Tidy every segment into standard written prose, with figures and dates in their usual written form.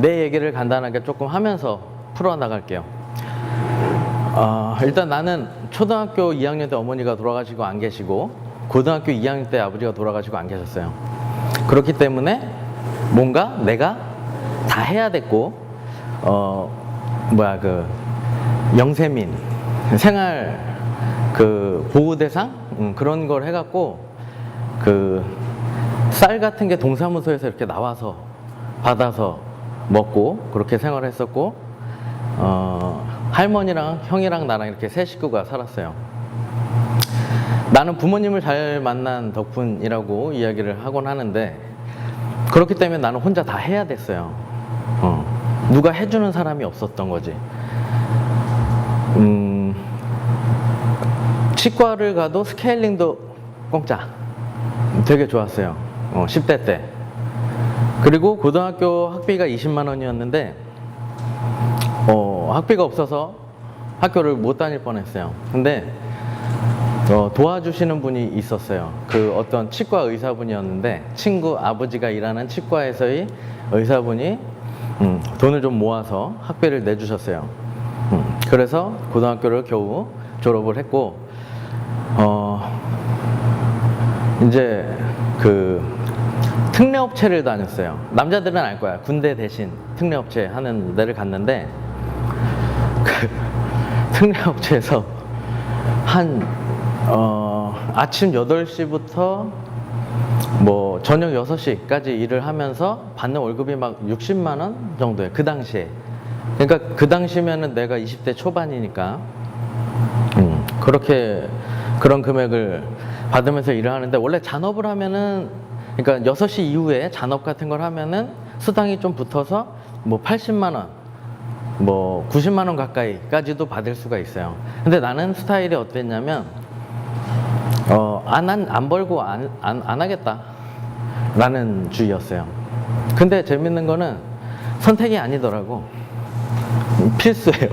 내 얘기를 간단하게 조금 하면서 풀어나갈게요. 일단 나는 초등학교 2학년 때 어머니가 돌아가시고 안 계시고 고등학교 2학년 때 아버지가 돌아가시고 안 계셨어요. 그렇기 때문에 뭔가 내가 다 해야 됐고 영세민 생활 보호 대상 그런 걸 해갖고 쌀 같은 게 동사무소에서 이렇게 나와서 받아서 먹고 그렇게 생활을 했었고 할머니랑 형이랑 나랑 이렇게 세 식구가 살았어요. 나는 부모님을 잘 만난 덕분이라고 이야기를 하곤 하는데 그렇기 때문에 나는 혼자 다 해야 됐어요. 누가 해주는 사람이 없었던 거지. 치과를 가도 스케일링도 공짜. 되게 좋았어요. 10대 때. 그리고 고등학교 학비가 20만 원이었는데 학비가 없어서 학교를 못 다닐 뻔했어요. 근데 도와주시는 분이 있었어요. 어떤 치과 의사분이었는데 친구 아버지가 일하는 치과에서의 의사분이 돈을 좀 모아서 학비를 내주셨어요. 그래서 고등학교를 겨우 졸업을 했고 이제 특례업체를 다녔어요. 남자들은 알 거야. 군대 대신 특례업체 하는 데를 갔는데 특례업체에서 아침 8시부터 저녁 6시까지 일을 하면서 받는 월급이 막 60만 원 정도예요. 그 당시에. 그러니까 그 당시면은 내가 20대 초반이니까 그런 금액을 받으면서 일을 하는데 원래 잔업을 하면은 그러니까 6시 이후에 잔업 같은 걸 하면은 수당이 좀 붙어서 80만 원 90만 원 가까이까지도 받을 수가 있어요. 근데 나는 스타일이 어땠냐면 안 벌고 안 하겠다 라는 주의였어요. 근데 재밌는 거는 선택이 아니더라고. 필수예요.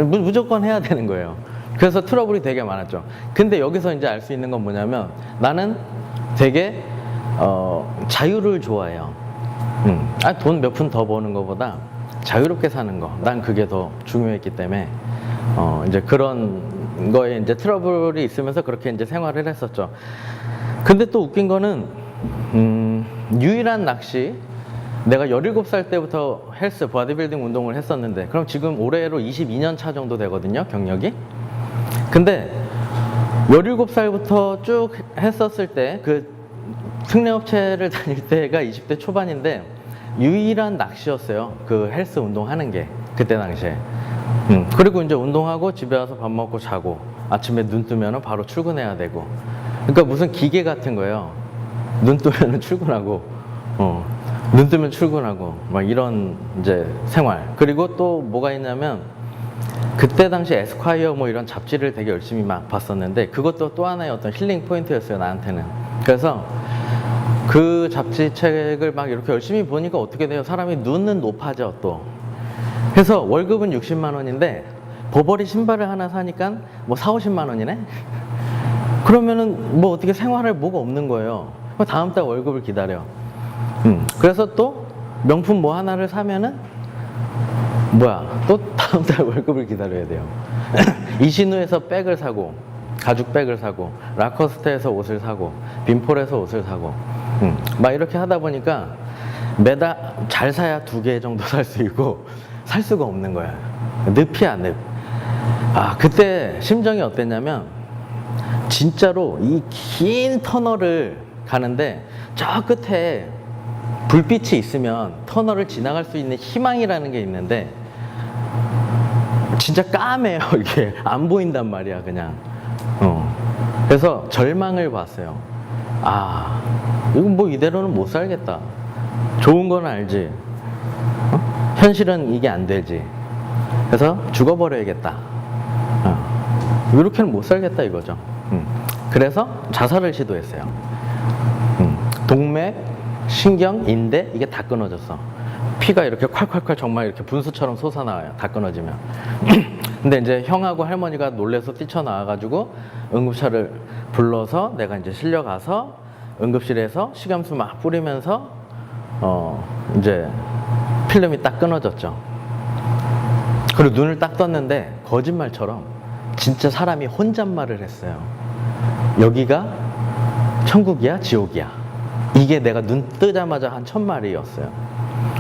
무조건 해야 되는 거예요. 그래서 트러블이 되게 많았죠. 근데 여기서 이제 알 수 있는 건 뭐냐면 나는 되게 자유를 좋아해요. 돈 몇 푼 더 버는 것보다 자유롭게 사는 거, 난 그게 더 중요했기 때문에 이제 그런 거에 이제 트러블이 있으면서 그렇게 이제 생활을 했었죠. 근데 또 웃긴 거는 유일한 낚시, 내가 17살 때부터 헬스 바디빌딩 운동을 했었는데 그럼 지금 올해로 22년 차 정도 되거든요, 경력이. 근데 17살부터 쭉 했었을 때 특례업체를 다닐 때가 20대 초반인데 유일한 낚시였어요. 헬스 운동하는 게 그때 당시에. 그리고 이제 운동하고 집에 와서 밥 먹고 자고 아침에 눈 뜨면 바로 출근해야 되고. 그러니까 무슨 기계 같은 거예요. 눈 뜨면 출근하고 눈 뜨면 출근하고 막 이런 이제 생활. 그리고 또 뭐가 있냐면 그때 당시 에스콰이어 이런 잡지를 되게 열심히 막 봤었는데 그것도 또 하나의 어떤 힐링 포인트였어요, 나한테는. 그래서 그 잡지 책을 막 이렇게 열심히 보니까 어떻게 돼요? 사람이 눈은 높아져 또. 그래서 월급은 60만 원인데 버버리 신발을 하나 사니까 4, 50만 원이네? 그러면은 어떻게 생활할 뭐가 없는 거예요. 다음 달 월급을 기다려. 그래서 또 명품 하나를 사면은 또 다음 달 월급을 기다려야 돼요. 이신우에서 백을 사고 가죽 백을 사고 라커스테에서 옷을 사고 빈폴에서 옷을 사고 막 이렇게 하다 보니까 매달 잘 사야 2개 정도 살 수 있고 살 수가 없는 거야. 늪이야, 늪. 그때 심정이 어땠냐면 진짜로 이 긴 터널을 가는데 저 끝에 불빛이 있으면 터널을 지나갈 수 있는 희망이라는 게 있는데 진짜 까매요. 이게 안 보인단 말이야, 그냥. 그래서 절망을 봤어요. 이건 이대로는 못 살겠다. 좋은 건 알지. 현실은 이게 안 되지. 그래서 죽어버려야겠다. 이렇게는 못 살겠다 이거죠. 그래서 자살을 시도했어요. 동맥, 신경, 인대 이게 다 끊어졌어. 피가 이렇게 콸콸콸 정말 이렇게 분수처럼 솟아나와요. 다 끊어지면. 근데 이제 형하고 할머니가 놀래서 뛰쳐나와가지고 응급차를 불러서 내가 이제 실려가서 응급실에서 식염수 막 뿌리면서 이제 필름이 딱 끊어졌죠. 그리고 눈을 딱 떴는데 거짓말처럼 진짜 사람이 혼잣말을 했어요. 여기가 천국이야, 지옥이야. 이게 내가 눈 뜨자마자 한 1000마리였어요.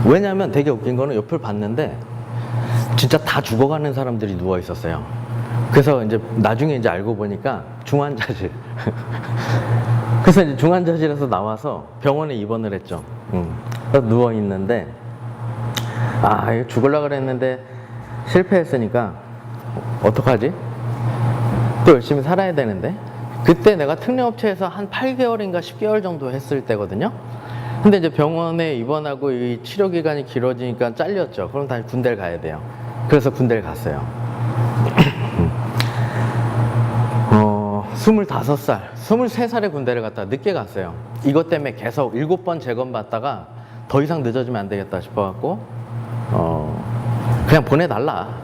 왜냐하면 되게 웃긴 거는 옆을 봤는데 진짜 다 죽어가는 사람들이 누워 있었어요. 그래서 이제 나중에 이제 알고 보니까 중환자실. 그래서 이제 중환자실에서 나와서 병원에 입원을 했죠. 그래서 누워 있는데 이거 죽으려고 그랬는데 실패했으니까 어떡하지? 또 열심히 살아야 되는데. 그때 내가 특례업체에서 한 8개월인가 10개월 정도 했을 때거든요. 근데 이제 병원에 입원하고 이 치료 기간이 길어지니까 잘렸죠. 그럼 다시 군대를 가야 돼요. 그래서 군대를 갔어요. 25살, 23살에 군대를 갔다가 늦게 갔어요. 이것 때문에 계속 7번 재검 받다가 더 이상 늦어지면 안 되겠다 싶어갖고 그냥 보내달라.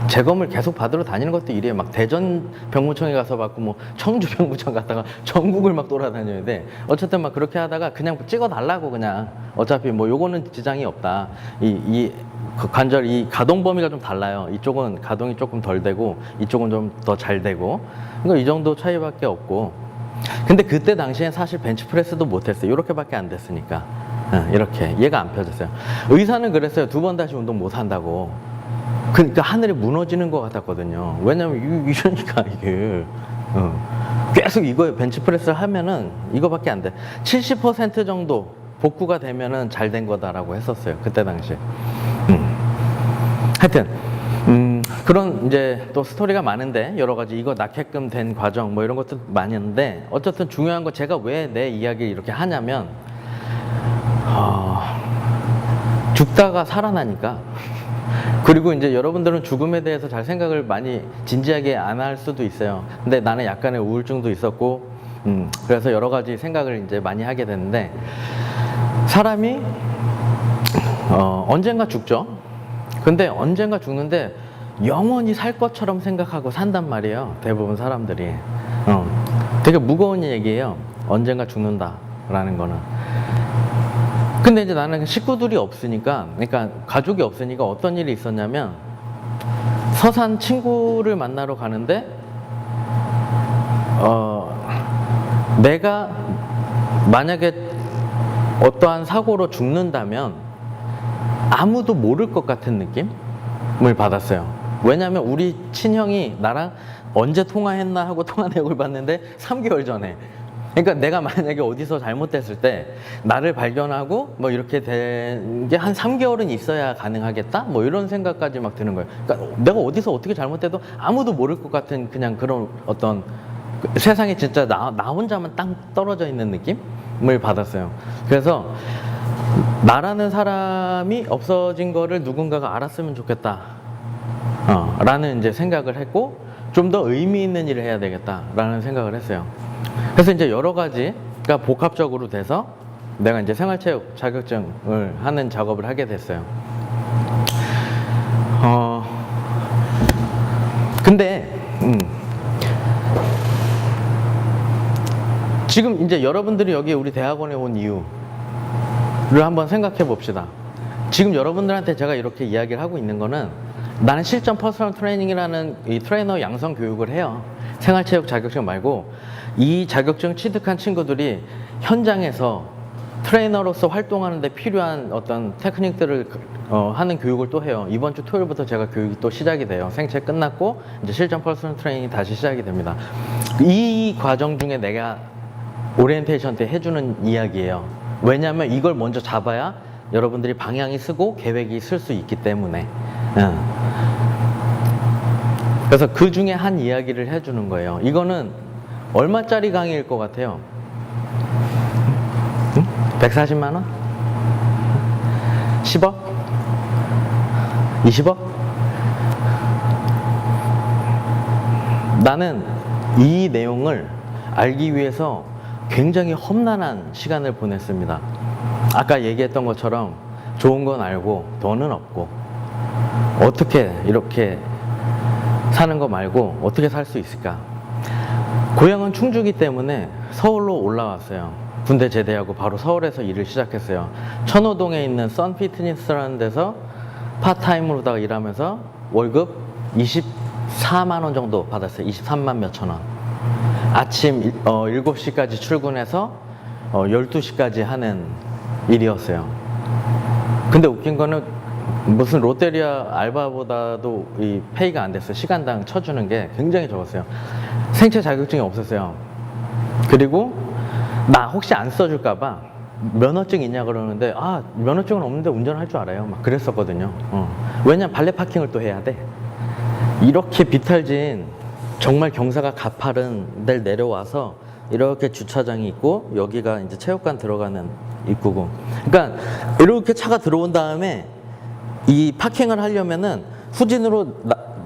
재검을 계속 받으러 다니는 것도 일이에요. 막 대전 병무청에 가서 받고 뭐 청주 병무청 갔다가 전국을 막 돌아다녀야 돼. 어쨌든 막 그렇게 하다가 그냥 찍어달라고. 그냥 어차피 뭐 요거는 지장이 없다. 그 관절 이 가동 범위가 좀 달라요. 이쪽은 가동이 조금 덜 되고 이쪽은 좀 더 잘 되고. 그러니까 이 정도 차이밖에 없고. 근데 그때 당시엔 사실 벤치프레스도 못했어요. 이렇게밖에 안 됐으니까. 이렇게 얘가 안 펴졌어요. 의사는 그랬어요. 2번 다시 운동 못 한다고. 그러니까 하늘이 무너지는 것 같았거든요. 왜냐면 이러니까 이게 계속 이거 벤치프레스를 하면은 이거밖에 안 돼. 70% 정도 복구가 되면은 잘 된 거다라고 했었어요. 그때 당시에. 하여튼 그런 이제 또 스토리가 많은데 여러 가지 이거 낳게끔 된 과정 뭐 이런 것도 많은데 어쨌든 중요한 건 제가 왜 내 이야기를 이렇게 하냐면 죽다가 살아나니까. 그리고 이제 여러분들은 죽음에 대해서 잘 생각을 많이 진지하게 안 할 수도 있어요. 근데 나는 약간의 우울증도 있었고, 그래서 여러 가지 생각을 이제 많이 하게 되는데, 사람이, 언젠가 죽죠? 근데 언젠가 죽는데 영원히 살 것처럼 생각하고 산단 말이에요. 대부분 사람들이. 되게 무거운 얘기예요. 언젠가 죽는다라는 거는. 근데 이제 나는 식구들이 없으니까, 그러니까 가족이 없으니까 어떤 일이 있었냐면 서산 친구를 만나러 가는데 내가 만약에 어떠한 사고로 죽는다면 아무도 모를 것 같은 느낌을 받았어요. 왜냐면 우리 친형이 나랑 언제 통화했나 하고 통화 내역을 봤는데 3개월 전에. 그러니까 내가 만약에 어디서 잘못됐을 때 나를 발견하고 뭐 이렇게 된 게 한 3개월은 있어야 가능하겠다? 뭐 이런 생각까지 막 드는 거예요. 그러니까 내가 어디서 어떻게 잘못해도 아무도 모를 것 같은 그냥 그런 어떤 세상에 진짜 나 혼자만 땅 떨어져 있는 느낌을 받았어요. 그래서 나라는 사람이 없어진 거를 누군가가 알았으면 좋겠다. 라는 이제 생각을 했고 좀 더 의미 있는 일을 해야 되겠다라는 생각을 했어요. 그래서 이제 여러 가지가 복합적으로 돼서 내가 이제 생활체육 자격증을 하는 작업을 하게 됐어요. 근데 지금 이제 여러분들이 여기 우리 대학원에 온 이유를 한번 생각해 봅시다. 지금 여러분들한테 제가 이렇게 이야기를 하고 있는 거는 나는 실전 퍼스널 트레이닝이라는 이 트레이너 양성 교육을 해요. 생활체육 자격증 말고 이 자격증 취득한 친구들이 현장에서 트레이너로서 활동하는 데 필요한 어떤 테크닉들을 하는 교육을 또 해요. 이번 주 토요일부터 제가 교육이 또 시작이 돼요. 생체 끝났고 이제 실전 퍼스널 트레이닝이 다시 시작이 됩니다. 이 과정 중에 내가 오리엔테이션 때 해주는 이야기예요. 왜냐하면 이걸 먼저 잡아야 여러분들이 방향이 쓰고 계획이 쓸 수 있기 때문에. 그래서 그 중에 한 이야기를 해주는 거예요. 이거는 얼마짜리 강의일 것 같아요? 140만 원? 10억? 20억? 나는 이 내용을 알기 위해서 굉장히 험난한 시간을 보냈습니다. 아까 얘기했던 것처럼 좋은 건 알고 돈은 없고 어떻게 이렇게 사는 거 말고 어떻게 살 수 있을까? 고향은 충주기 때문에 서울로 올라왔어요. 군대 제대하고 바로 서울에서 일을 시작했어요. 천호동에 있는 선피트니스라는 데서 파타임으로다가 일하면서 월급 24만 원 정도 받았어요. 23만 몇천 원. 아침 7시까지 출근해서 12시까지 하는 일이었어요. 근데 웃긴 거는 무슨 롯데리아 알바보다도 이 페이가 안 됐어요. 시간당 쳐주는 게 굉장히 적었어요. 생체 자격증이 없었어요. 그리고 나 혹시 안 써줄까봐 면허증 있냐 그러는데, 아, 면허증은 없는데 운전할 줄 알아요. 막 그랬었거든요. 왜냐면 발레 파킹을 또 해야 돼. 이렇게 비탈진 정말 경사가 가파른 데를 내려와서 이렇게 주차장이 있고 여기가 이제 체육관 들어가는 입구고, 그러니까 이렇게 차가 들어온 다음에 이 파킹을 하려면은 후진으로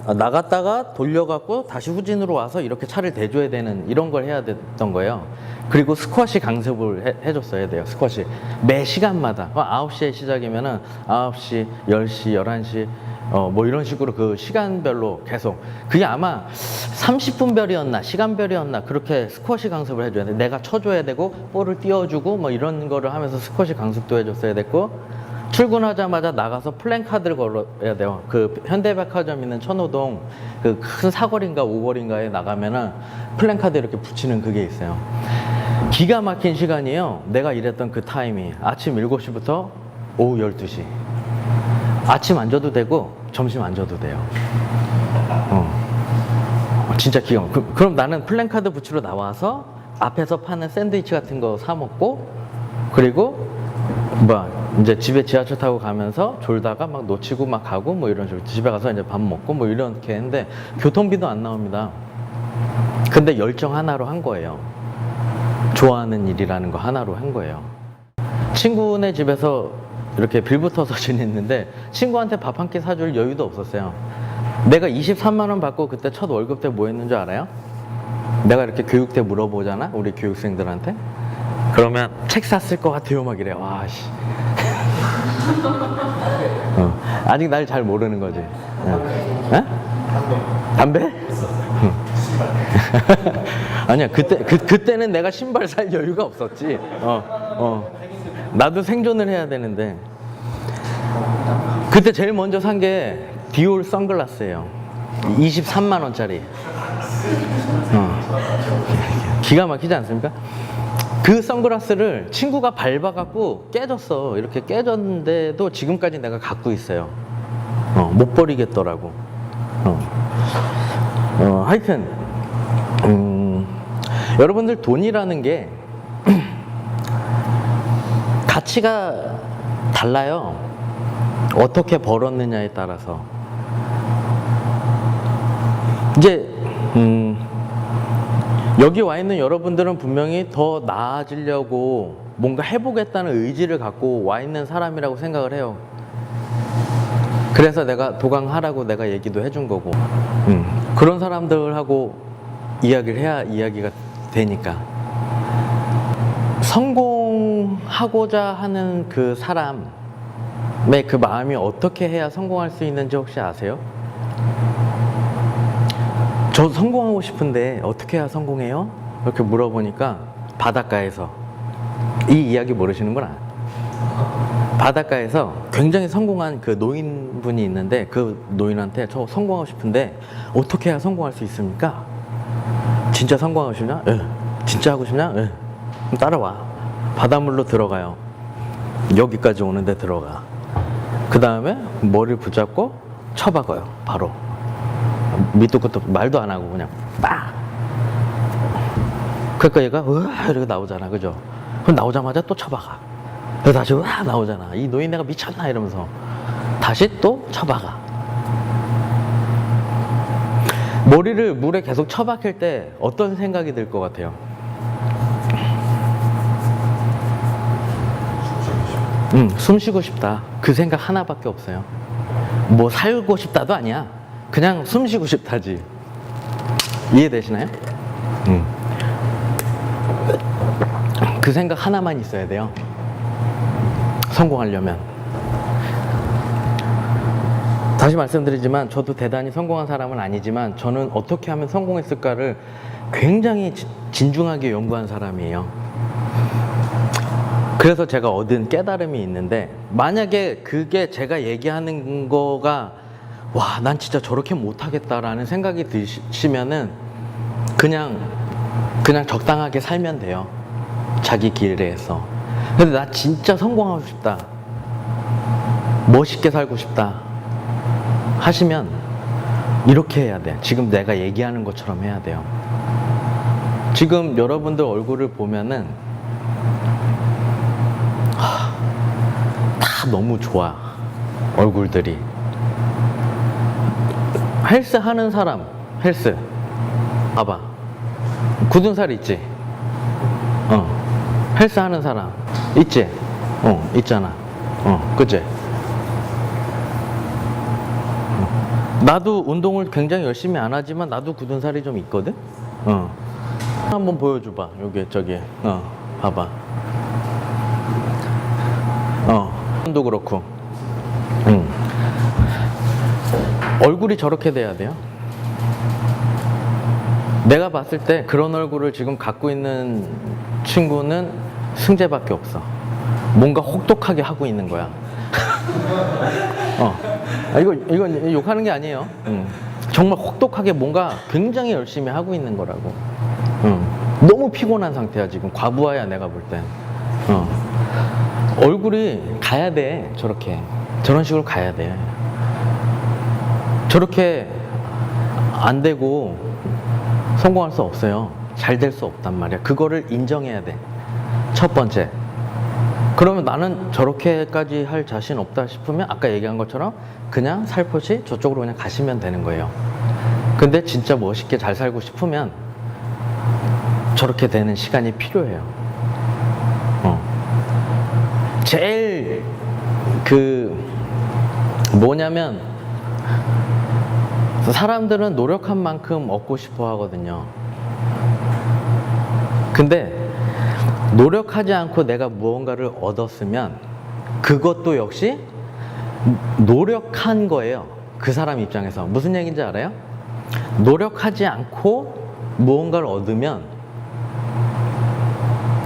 나갔다가 돌려갖고 다시 후진으로 와서 이렇게 차를 대줘야 되는 이런 걸 해야 됐던 거예요. 그리고 스쿼시 강습을 해줬어야 돼요. 스쿼시 매 시간마다 9시에 시작이면은 9시, 10시, 11시 뭐 이런 식으로 그 시간별로 계속, 그게 아마 30분별이었나 시간별이었나 그렇게 스쿼시 강습을 해줘야 돼. 내가 쳐줘야 되고 볼을 띄워주고 뭐 이런 거를 하면서 스쿼시 강습도 해줬어야 됐고, 출근하자마자 나가서 플랜카드를 걸어야 돼요. 그 현대백화점 있는 천호동 그 큰 사거리인가 오거리인가에 나가면은 플랜카드 이렇게 붙이는 그게 있어요. 기가 막힌 시간이에요. 내가 일했던 그 타임이 아침 7시부터 오후 12시. 아침 안 줘도 되고 점심 안 줘도 돼요. 진짜 기가 막혀. 그럼 나는 플랜카드 붙이러 나와서 앞에서 파는 샌드위치 같은 거 사 먹고, 그리고 이제 집에 지하철 타고 가면서 졸다가 막 놓치고 막 가고 뭐 이런 식으로 집에 가서 이제 밥 먹고 뭐 이렇게 했는데 교통비도 안 나옵니다. 근데 열정 하나로 한 거예요. 좋아하는 일이라는 거 하나로 한 거예요. 친구네 집에서 이렇게 빌붙어서 지냈는데 친구한테 밥 한 끼 사줄 여유도 없었어요. 내가 23만 원 받고 그때 첫 월급 때 뭐 했는 줄 알아요? 내가 이렇게 교육 때 물어보잖아, 우리 교육생들한테. 그러면 책 샀을 것 같아요 막 이래. 와 씨. 아직 날 잘 모르는 거지. 담배? 아니야, 그때는 내가 신발 살 여유가 없었지. 나도 생존을 해야 되는데. 그때 제일 먼저 산 게 디올 선글라스예요. 23만 원짜리. 기가 막히지 않습니까? 그 선글라스를 친구가 밟아갖고 깨졌어. 이렇게 깨졌는데도 지금까지 내가 갖고 있어요. 못 버리겠더라고. 하여튼 여러분들 돈이라는 게 가치가 달라요. 어떻게 벌었느냐에 따라서. 이제 여기 와 있는 여러분들은 분명히 더 나아지려고 뭔가 해보겠다는 의지를 갖고 와 있는 사람이라고 생각을 해요. 그래서 내가 도강하라고 내가 얘기도 해준 거고, 그런 사람들하고 이야기를 해야 이야기가 되니까. 성공하고자 하는 그 사람의 그 마음이 어떻게 해야 성공할 수 있는지 혹시 아세요? 저 성공하고 싶은데 어떻게 해야 성공해요? 이렇게 물어보니까 바닷가에서, 이 이야기 모르시는구나. 바닷가에서 굉장히 성공한 그 노인분이 있는데 그 노인한테 저 성공하고 싶은데 어떻게 해야 성공할 수 있습니까? 진짜 성공하고 싶냐? 예. 진짜 하고 싶냐? 예. 그럼 따라와. 바닷물로 들어가요. 여기까지 오는데 들어가. 그 다음에 머리를 붙잡고 쳐박아요. 바로. 밑도 끝도 말도 안 하고 그냥 빡. 그러니까 얘가 으아 이렇게 나오잖아, 그죠? 그럼 나오자마자 또 쳐박아. 그래서 다시 으아 나오잖아. 이 노인 내가 미쳤나 이러면서 다시 또 쳐박아. 머리를 물에 계속 쳐박힐 때 어떤 생각이 들 것 같아요? 숨 쉬고 싶다. 그 생각 하나밖에 없어요. 뭐 살고 싶다도 아니야. 그냥 숨 쉬고 싶다지. 이해되시나요? 그 생각 하나만 있어야 돼요. 성공하려면. 다시 말씀드리지만 저도 대단히 성공한 사람은 아니지만 저는 어떻게 하면 성공했을까를 굉장히 진중하게 연구한 사람이에요. 그래서 제가 얻은 깨달음이 있는데, 만약에 그게 제가 얘기하는 거가 와, 난 진짜 저렇게 못하겠다라는 생각이 드시면은 그냥 적당하게 살면 돼요. 자기 길에서. 근데 나 진짜 성공하고 싶다, 멋있게 살고 싶다 하시면 이렇게 해야 돼. 지금 내가 얘기하는 것처럼 해야 돼요. 지금 여러분들 얼굴을 보면은 다 너무 좋아, 얼굴들이. 헬스 하는 사람, 헬스 봐봐, 굳은 살 있지? 헬스 하는 사람 있지? 있잖아. 그치? 나도 운동을 굉장히 열심히 안 하지만 나도 굳은 살이 좀 있거든? 한번 보여줘봐. 여기, 저기. 봐봐. 도 그렇고. 얼굴이 저렇게 돼야 돼요. 내가 봤을 때 그런 얼굴을 지금 갖고 있는 친구는 승재밖에 없어. 뭔가 혹독하게 하고 있는 거야. 이건 욕하는 게 아니에요. 정말 혹독하게 뭔가 굉장히 열심히 하고 있는 거라고. 너무 피곤한 상태야, 지금. 과부하야, 내가 볼 땐. 얼굴이 가야 돼, 저렇게. 저런 식으로 가야 돼. 저렇게 안 되고 성공할 수 없어요. 잘 될 수 없단 말이야. 그거를 인정해야 돼, 첫 번째. 그러면 나는 저렇게까지 할 자신 없다 싶으면 아까 얘기한 것처럼 그냥 살포시 저쪽으로 그냥 가시면 되는 거예요. 근데 진짜 멋있게 잘 살고 싶으면 저렇게 되는 시간이 필요해요. 제일 뭐냐면, 사람들은 노력한 만큼 얻고 싶어 하거든요. 근데 노력하지 않고 내가 무언가를 얻었으면 그것도 역시 노력한 거예요. 그 사람 입장에서. 무슨 얘기인지 알아요? 노력하지 않고 무언가를 얻으면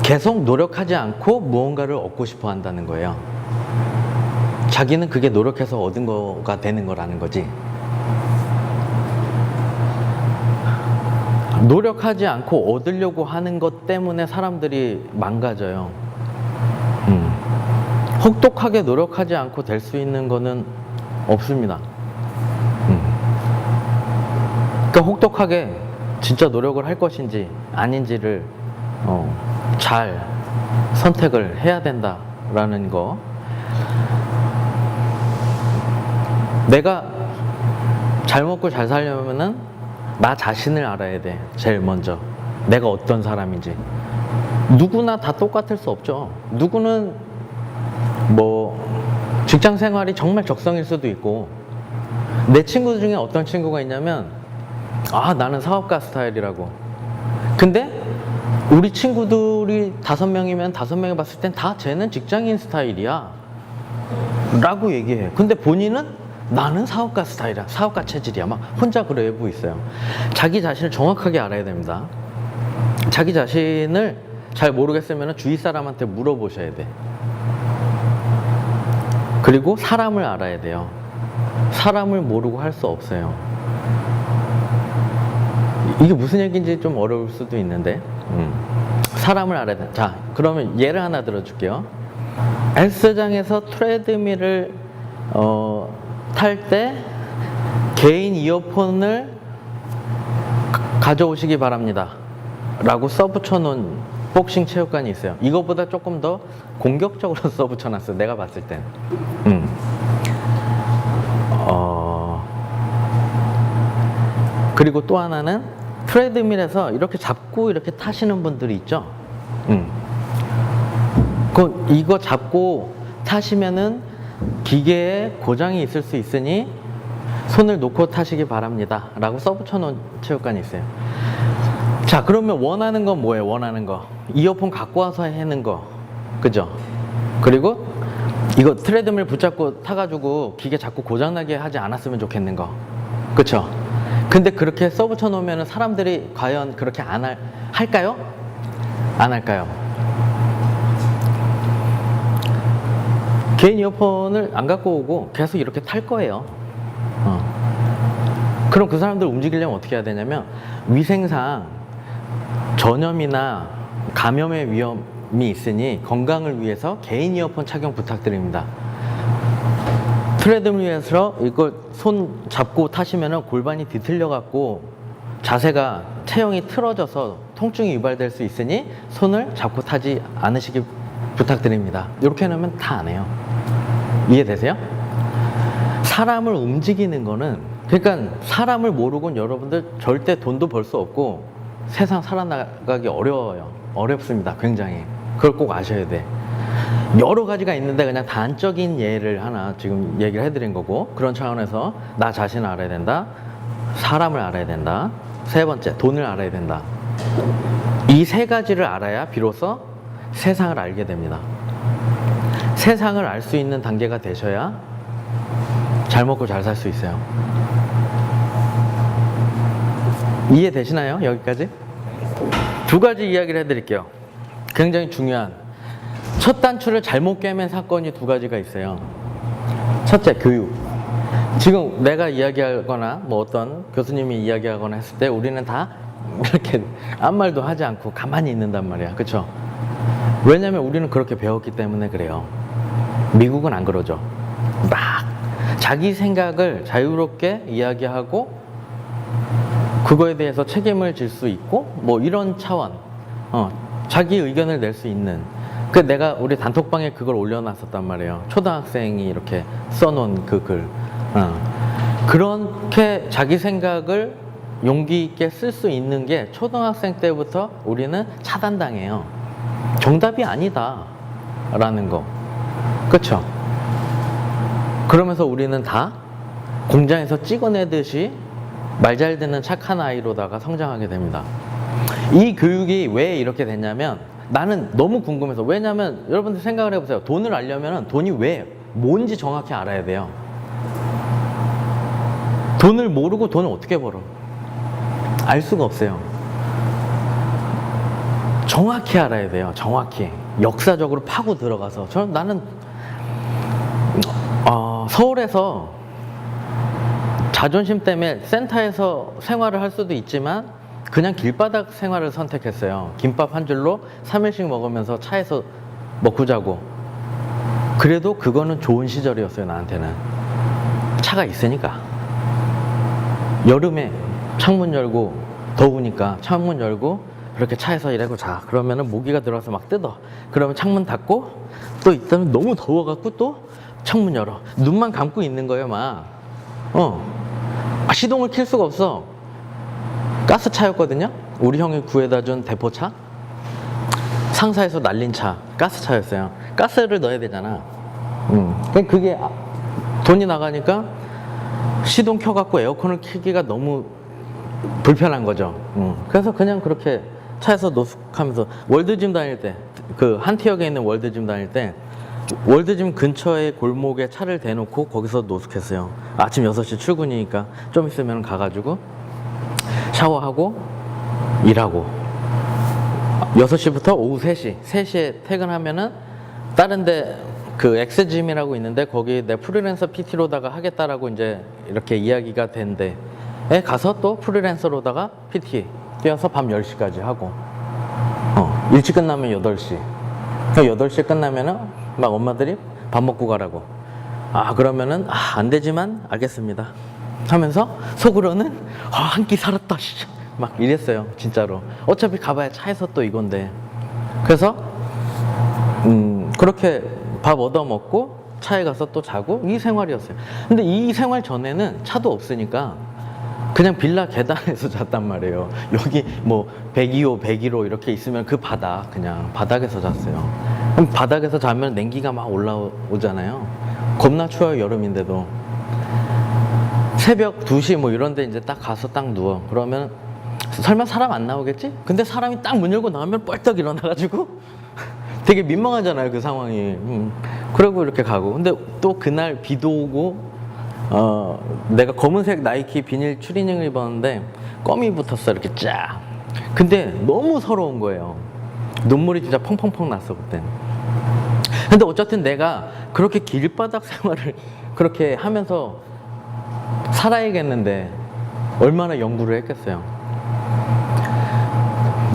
계속 노력하지 않고 무언가를 얻고 싶어 한다는 거예요. 자기는 그게 노력해서 얻은 거가 되는 거라는 거지. 노력하지 않고 얻으려고 하는 것 때문에 사람들이 망가져요. 혹독하게 노력하지 않고 될 수 있는 거는 없습니다. 그러니까 혹독하게 진짜 노력을 할 것인지 아닌지를 잘 선택을 해야 된다라는 거. 내가 잘 먹고 잘 살려면은 나 자신을 알아야 돼, 제일 먼저. 내가 어떤 사람인지. 누구나 다 똑같을 수 없죠. 누구는 뭐 직장 생활이 정말 적성일 수도 있고, 내 친구 중에 어떤 친구가 있냐면 나는 사업가 스타일이라고. 근데 우리 친구들이 5명이면 5명이 봤을 땐 다 쟤는 직장인 스타일이야 라고 얘기해. 근데 본인은 나는 사업가 스타일이야, 사업가 체질이야, 막 혼자 그러고 있어요. 자기 자신을 정확하게 알아야 됩니다. 자기 자신을 잘 모르겠으면 주위 사람한테 물어보셔야 돼. 그리고 사람을 알아야 돼요. 사람을 모르고 할 수 없어요. 이게 무슨 얘기인지 좀 어려울 수도 있는데, 사람을 알아야 돼. 자, 그러면 예를 하나 들어줄게요. 헬스장에서 트레드밀을 탈 때 개인 이어폰을 가져오시기 바랍니다 라고 써붙여 놓은 복싱 체육관이 있어요. 이거보다 조금 더 공격적으로 써붙여 놨어요, 내가 봤을 땐. 그리고 또 하나는 트레드밀에서 이렇게 잡고 이렇게 타시는 분들이 있죠. 이거 잡고 타시면은 기계에 고장이 있을 수 있으니 손을 놓고 타시기 바랍니다 라고 써붙여 놓은 체육관이 있어요. 자, 그러면 원하는 건 뭐예요? 원하는 거 이어폰 갖고 와서 하는 거, 그죠? 그리고 이거 트레드밀 붙잡고 타가지고 기계 자꾸 고장나게 하지 않았으면 좋겠는 거, 그쵸? 근데 그렇게 써붙여 놓으면 사람들이 과연 그렇게 할까요? 안 할까요? 개인 이어폰을 안 갖고 오고 계속 이렇게 탈 거예요. 그럼 그 사람들 움직이려면 어떻게 해야 되냐면, 위생상 전염이나 감염의 위험이 있으니 건강을 위해서 개인 이어폰 착용 부탁드립니다. 트레드밀에서 이걸 손 잡고 타시면 골반이 뒤틀려 갖고 자세가 체형이 틀어져서 통증이 유발될 수 있으니 손을 잡고 타지 않으시기 부탁드립니다. 이렇게 해놓으면 다 안 해요. 이해되세요? 사람을 움직이는 거는, 그러니까 사람을 모르고는 여러분들 절대 돈도 벌 수 없고 세상 살아나가기 어려워요. 어렵습니다. 굉장히. 그걸 꼭 아셔야 돼. 여러 가지가 있는데 그냥 단적인 예를 하나 지금 얘기를 해드린 거고, 그런 차원에서 나 자신을 알아야 된다, 사람을 알아야 된다, 세 번째 돈을 알아야 된다. 이 세 가지를 알아야 비로소 세상을 알게 됩니다. 세상을 알 수 있는 단계가 되셔야 잘 먹고 잘 살 수 있어요. 이해되시나요? 여기까지? 두 가지 이야기를 해드릴게요. 굉장히 중요한, 첫 단추를 잘못 깨맨 사건이 두 가지가 있어요. 첫째, 교육. 지금 내가 이야기하거나 뭐 어떤 교수님이 이야기하거나 했을 때 우리는 다 이렇게 아무 말도 하지 않고 가만히 있는단 말이야. 그쵸? 왜냐면 우리는 그렇게 배웠기 때문에 그래요. 미국은 안 그러죠. 막 자기 생각을 자유롭게 이야기하고 그거에 대해서 책임을 질 수 있고 뭐 이런 차원, 자기 의견을 낼 수 있는. 그 내가 우리 단톡방에 그걸 올려놨었단 말이에요. 초등학생이 이렇게 써놓은 그 글. 그렇게 자기 생각을 용기 있게 쓸 수 있는 게 초등학생 때부터 우리는 차단당해요. 정답이 아니다 라는 거. 그쵸? 그러면서 우리는 다 공장에서 찍어내듯이 말 잘 듣는 착한 아이로다가 성장하게 됩니다. 이 교육이 왜 이렇게 됐냐면, 나는 너무 궁금해서. 왜냐면 여러분들 생각을 해보세요. 돈을 알려면 돈이 왜 뭔지 정확히 알아야 돼요. 돈을 모르고 돈을 어떻게 벌어? 알 수가 없어요. 정확히 알아야 돼요. 정확히 역사적으로 파고 들어가서. 나는 서울에서 자존심 때문에 센터에서 생활을 할 수도 있지만 그냥 길바닥 생활을 선택했어요. 김밥 한 줄로 3일씩 먹으면서 차에서 먹고 자고. 그래도 그거는 좋은 시절이었어요. 나한테는 차가 있으니까. 여름에 창문 열고, 더우니까 창문 열고 이렇게 차에서 일하고 자. 그러면은 모기가 들어와서 막 뜯어. 그러면 창문 닫고 또 있다면 너무 더워갖고 또 창문 열어. 눈만 감고 있는 거예요. 막 시동을 킬 수가 없어. 가스차였거든요. 우리 형이 구해다 준 대포차. 상사에서 날린 차, 가스차였어요. 가스를 넣어야 되잖아. 그게 돈이 나가니까 시동 켜갖고 에어컨을 켜기가 너무 불편한 거죠. 그래서 그냥 그렇게 차에서 노숙하면서, 월드짐 다닐 때, 그 한티역에 있는 월드짐 다닐 때 월드짐 근처에 골목에 차를 대놓고 거기서 노숙했어요. 아침 6시 출근이니까 좀 있으면 가가지고 샤워하고 일하고, 6시부터 오후 3시, 3시에 퇴근하면은 다른 데 그 엑스짐이라고 있는데 거기 내 프리랜서 PT로다가 하겠다라고 이제 이렇게 이야기가 된 데에 가서 또 프리랜서로다가 PT 뛰어서 밤 10시까지 하고, 일찍 끝나면 8시. 8시에 끝나면은 막 엄마들이 밥 먹고 가라고. 그러면은 안 되지만 알겠습니다 하면서 속으로는 한 끼 살았다 막 이랬어요. 진짜로. 어차피 가봐야 차에서 또 이건데. 그래서 그렇게 밥 얻어 먹고 차에 가서 또 자고, 이 생활이었어요. 근데 이 생활 전에는 차도 없으니까 그냥 빌라 계단에서 잤단 말이에요. 여기 뭐 102호, 101호 이렇게 있으면 그 바닥, 그냥 바닥에서 잤어요. 그럼 바닥에서 자면 냉기가 막 올라오잖아요. 겁나 추워요. 여름인데도. 새벽 2시 뭐 이런 데 이제 딱 가서 딱 누워. 그러면 설마 사람 안 나오겠지? 근데 사람이 딱 문 열고 나오면 뻘떡 일어나가지고 되게 민망하잖아요. 그 상황이. 그러고 이렇게 가고. 근데 또 그날 비도 오고, 내가 검은색 나이키 비닐 추리닝을 입었는데 껌이 붙었어. 이렇게 쫙. 근데 너무 서러운 거예요. 눈물이 진짜 펑펑펑 났어 그때. 근데 어쨌든 내가 그렇게 길바닥 생활을 그렇게 하면서 살아야겠는데 얼마나 연구를 했겠어요.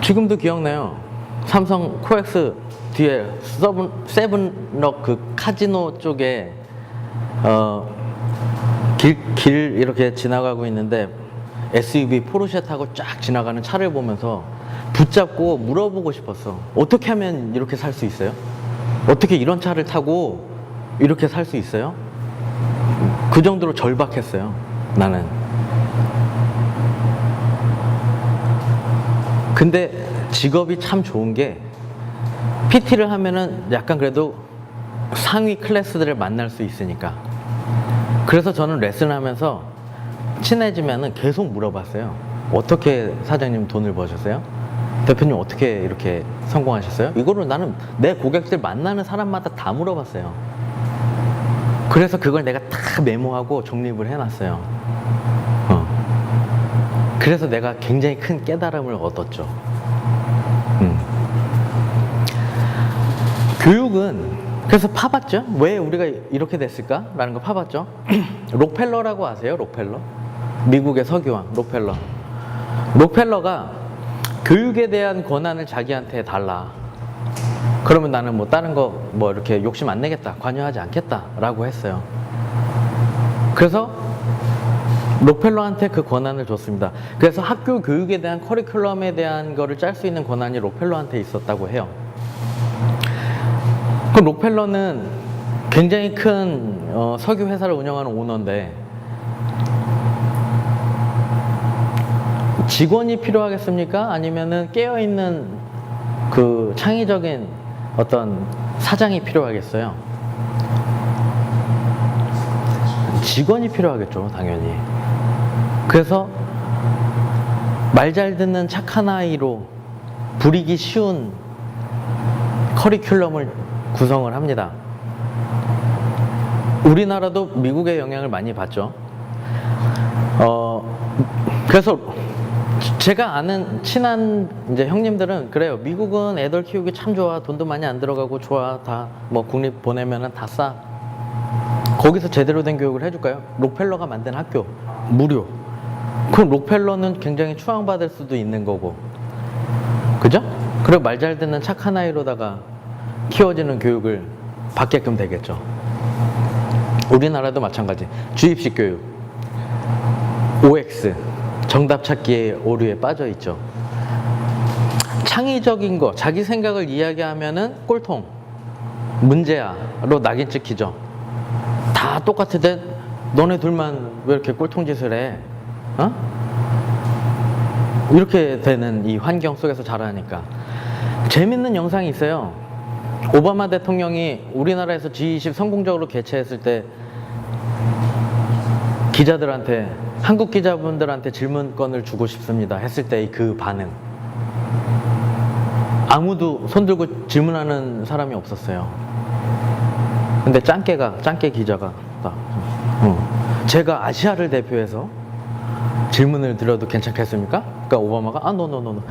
지금도 기억나요. 삼성 코엑스 뒤에 세븐럭 그 카지노 쪽에 길 이렇게 지나가고 있는데 SUV 포르쉐 타고 쫙 지나가는 차를 보면서 붙잡고 물어보고 싶었어. 어떻게 하면 이렇게 살 수 있어요? 어떻게 이런 차를 타고 이렇게 살 수 있어요? 그 정도로 절박했어요, 나는. 근데 직업이 참 좋은 게 PT를 하면은 약간 그래도 상위 클래스들을 만날 수 있으니까. 그래서 저는 레슨을 하면서 친해지면은 계속 물어봤어요. 어떻게 사장님 돈을 버셨어요? 대표님 어떻게 이렇게 성공하셨어요? 이거를 나는 내 고객들 만나는 사람마다 다 물어봤어요. 그래서 그걸 내가 다 메모하고 정립을 해놨어요. 그래서 내가 굉장히 큰 깨달음을 얻었죠. 교육은 그래서 파봤죠. 왜 우리가 이렇게 됐을까? 라는 거 파봤죠. 록펠러라고 아세요? 록펠러? 미국의 석유왕 록펠러. 록펠러가 교육에 대한 권한을 자기한테 달라. 그러면 나는 뭐 다른 거 뭐 이렇게 욕심 안 내겠다, 관여하지 않겠다 라고 했어요. 그래서 록펠러한테 그 권한을 줬습니다. 그래서 학교 교육에 대한 커리큘럼에 대한 거를 짤 수 있는 권한이 록펠러한테 있었다고 해요. 그 록펠러는 굉장히 큰 석유 회사를 운영하는 오너인데 직원이 필요하겠습니까? 아니면은 깨어있는 그 창의적인 어떤 사장이 필요하겠어요? 직원이 필요하겠죠, 당연히. 그래서 말 잘 듣는 착한 아이로 부리기 쉬운 커리큘럼을 구성을 합니다. 우리나라도 미국의 영향을 많이 받죠. 그래서 제가 아는 친한 이제 형님들은 그래요. 미국은 애들 키우기 참 좋아. 돈도 많이 안 들어가고 좋아. 다 뭐 국립 보내면은 다 싸. 거기서 제대로 된 교육을 해줄까요? 록펠러가 만든 학교 무료. 그럼 록펠러는 굉장히 추앙받을 수도 있는 거고, 그죠? 그리고 말 잘 듣는 착한 아이로다가 키워지는 교육을 받게끔 되겠죠. 우리나라도 마찬가지. 주입식 교육, OX, 정답 찾기의 오류에 빠져 있죠. 창의적인 거, 자기 생각을 이야기하면은 꼴통, 문제야로 낙인 찍히죠. 다 똑같은데 너네 둘만 왜 이렇게 꼴통짓을 해? 이렇게 되는 이 환경 속에서 자라니까. 재밌는 영상이 있어요. 오바마 대통령이 우리나라에서 G20 성공적으로 개최했을 때 기자들한테, 한국 기자분들한테 질문권을 주고 싶습니다 했을 때 그 반응. 아무도 손들고 질문하는 사람이 없었어요. 근데 짱깨 기자가 딱, 제가 아시아를 대표해서 질문을 드려도 괜찮겠습니까? 그러니까 오바마가 노.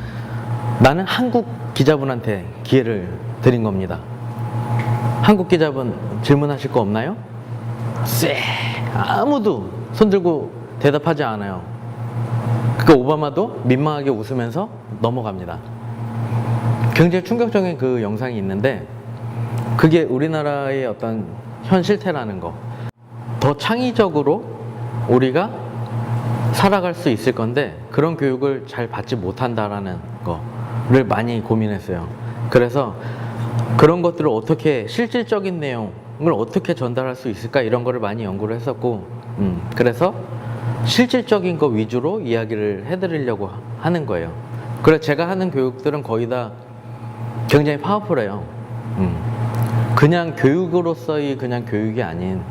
나는 한국 기자분한테 기회를 드린 겁니다. 한국 기자분 질문하실 거 없나요? 아무도 손들고 대답하지 않아요. 그러니까 오바마도 민망하게 웃으면서 넘어갑니다. 굉장히 충격적인 그 영상이 있는데 그게 우리나라의 어떤 현 실태라는 거. 더 창의적으로 우리가 살아갈 수 있을 건데 그런 교육을 잘 받지 못한다라는 거를 많이 고민했어요. 그래서 그런 것들을 어떻게, 실질적인 내용을 어떻게 전달할 수 있을까, 이런 거를 많이 연구를 했었고, 그래서 실질적인 거 위주로 이야기를 해드리려고 하는 거예요. 그래서 제가 하는 교육들은 거의 다 굉장히 파워풀해요. 그냥 교육으로서의 그냥 교육이 아닌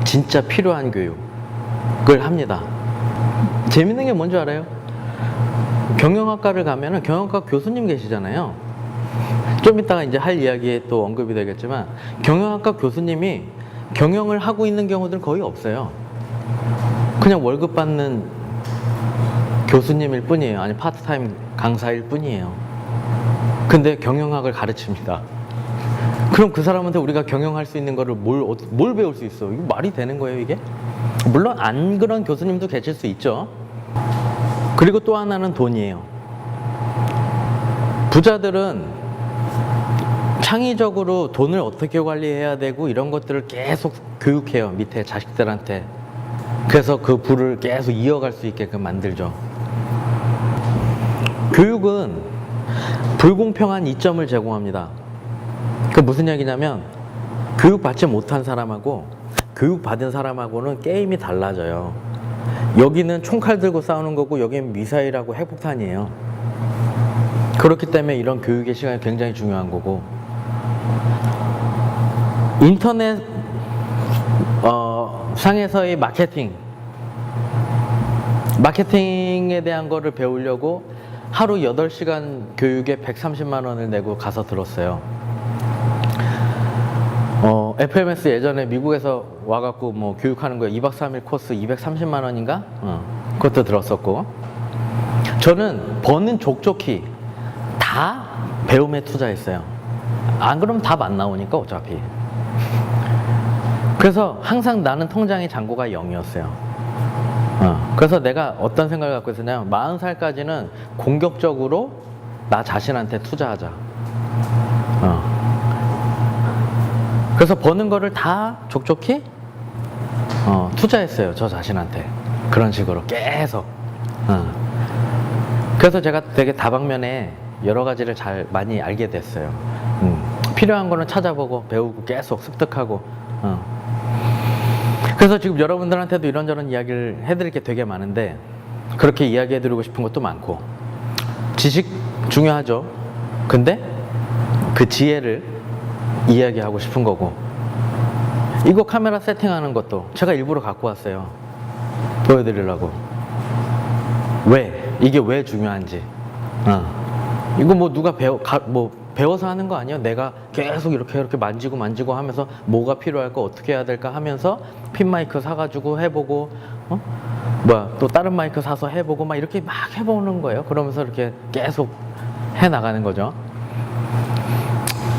진짜 필요한 교육을 합니다. 재밌는 게 뭔지 알아요? 경영학과를 가면은 경영학과 교수님 계시잖아요. 좀 이따가 이제 할 이야기에 또 언급이 되겠지만 경영학과 교수님이 경영을 하고 있는 경우들은 거의 없어요. 그냥 월급 받는 교수님일 뿐이에요. 아니 파트타임 강사일 뿐이에요. 근데 경영학을 가르칩니다. 그럼 그 사람한테 우리가 경영할 수 있는 거를 뭘 배울 수 있어? 이거 말이 되는 거예요, 이게? 물론 안 그런 교수님도 계실 수 있죠. 그리고 또 하나는 돈이에요. 부자들은 창의적으로 돈을 어떻게 관리해야 되고 이런 것들을 계속 교육해요, 밑에 자식들한테. 그래서 그 부를 계속 이어갈 수 있게끔 만들죠. 교육은 불공평한 이점을 제공합니다. 그 무슨 얘기냐면 교육받지 못한 사람하고 교육받은 사람하고는 게임이 달라져요. 여기는 총칼 들고 싸우는 거고 여기는 미사일하고 핵폭탄이에요. 그렇기 때문에 이런 교육의 시간이 굉장히 중요한 거고, 인터넷 상에서의 마케팅에 대한 거를 배우려고 하루 8시간 교육에 130만 원을 내고 가서 들었어요. FMS 예전에 미국에서 와갖고 뭐 교육하는 거 2박 3일 코스 230만 원인가? 그것도 들었었고, 저는 버는 족족히 다 배움에 투자했어요. 안 그러면 답 안 나오니까 어차피. 그래서 항상 나는 통장의 잔고가 0이었어요. 그래서 내가 어떤 생각을 갖고 있었냐면 40살까지는 공격적으로 나 자신한테 투자하자. 그래서 버는 거를 다 족족히 투자했어요, 저 자신한테. 그런 식으로 계속. 그래서 제가 되게 다방면에 여러 가지를 많이 알게 됐어요. 필요한 거는 찾아보고 배우고 계속 습득하고. 그래서 지금 여러분들한테도 이런저런 이야기를 해드릴 게 되게 많은데, 그렇게 이야기해드리고 싶은 것도 많고, 지식 중요하죠. 근데 그 지혜를 이야기하고 싶은 거고, 이거 카메라 세팅하는 것도 제가 일부러 갖고 왔어요. 보여드리려고. 이게 왜 중요한지. 이거 뭐 누가 배워서 하는 거 아니에요? 내가 계속 이렇게 만지고 하면서 뭐가 필요할까, 어떻게 해야 될까 하면서 핀 마이크 사가지고 해보고, 또 다른 마이크 사서 해보고 막 이렇게 막 해보는 거예요. 그러면서 이렇게 계속 해나가는 거죠.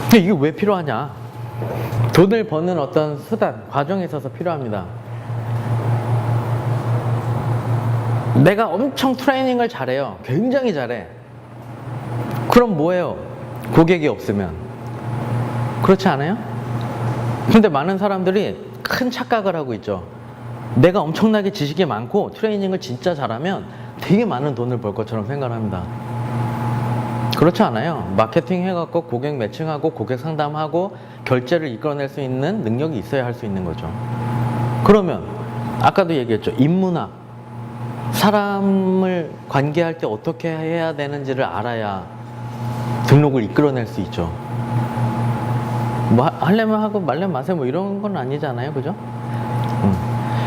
근데 이게 왜 필요하냐? 돈을 버는 어떤 수단, 과정에 있어서 필요합니다. 내가 엄청 트레이닝을 잘해요. 굉장히 잘해. 그럼 뭐예요? 고객이 없으면. 그렇지 않아요? 근데 많은 사람들이 큰 착각을 하고 있죠. 내가 엄청나게 지식이 많고 트레이닝을 진짜 잘하면 되게 많은 돈을 벌 것처럼 생각을 합니다. 그렇지 않아요. 마케팅 해갖고 고객 매칭하고 고객 상담하고 결제를 이끌어낼 수 있는 능력이 있어야 할 수 있는 거죠. 그러면 아까도 얘기했죠. 인문학, 사람을 관계할 때 어떻게 해야 되는지를 알아야 등록을 이끌어낼 수 있죠. 뭐 하려면 하고 말려면 마세요, 뭐 이런 건 아니잖아요, 그죠?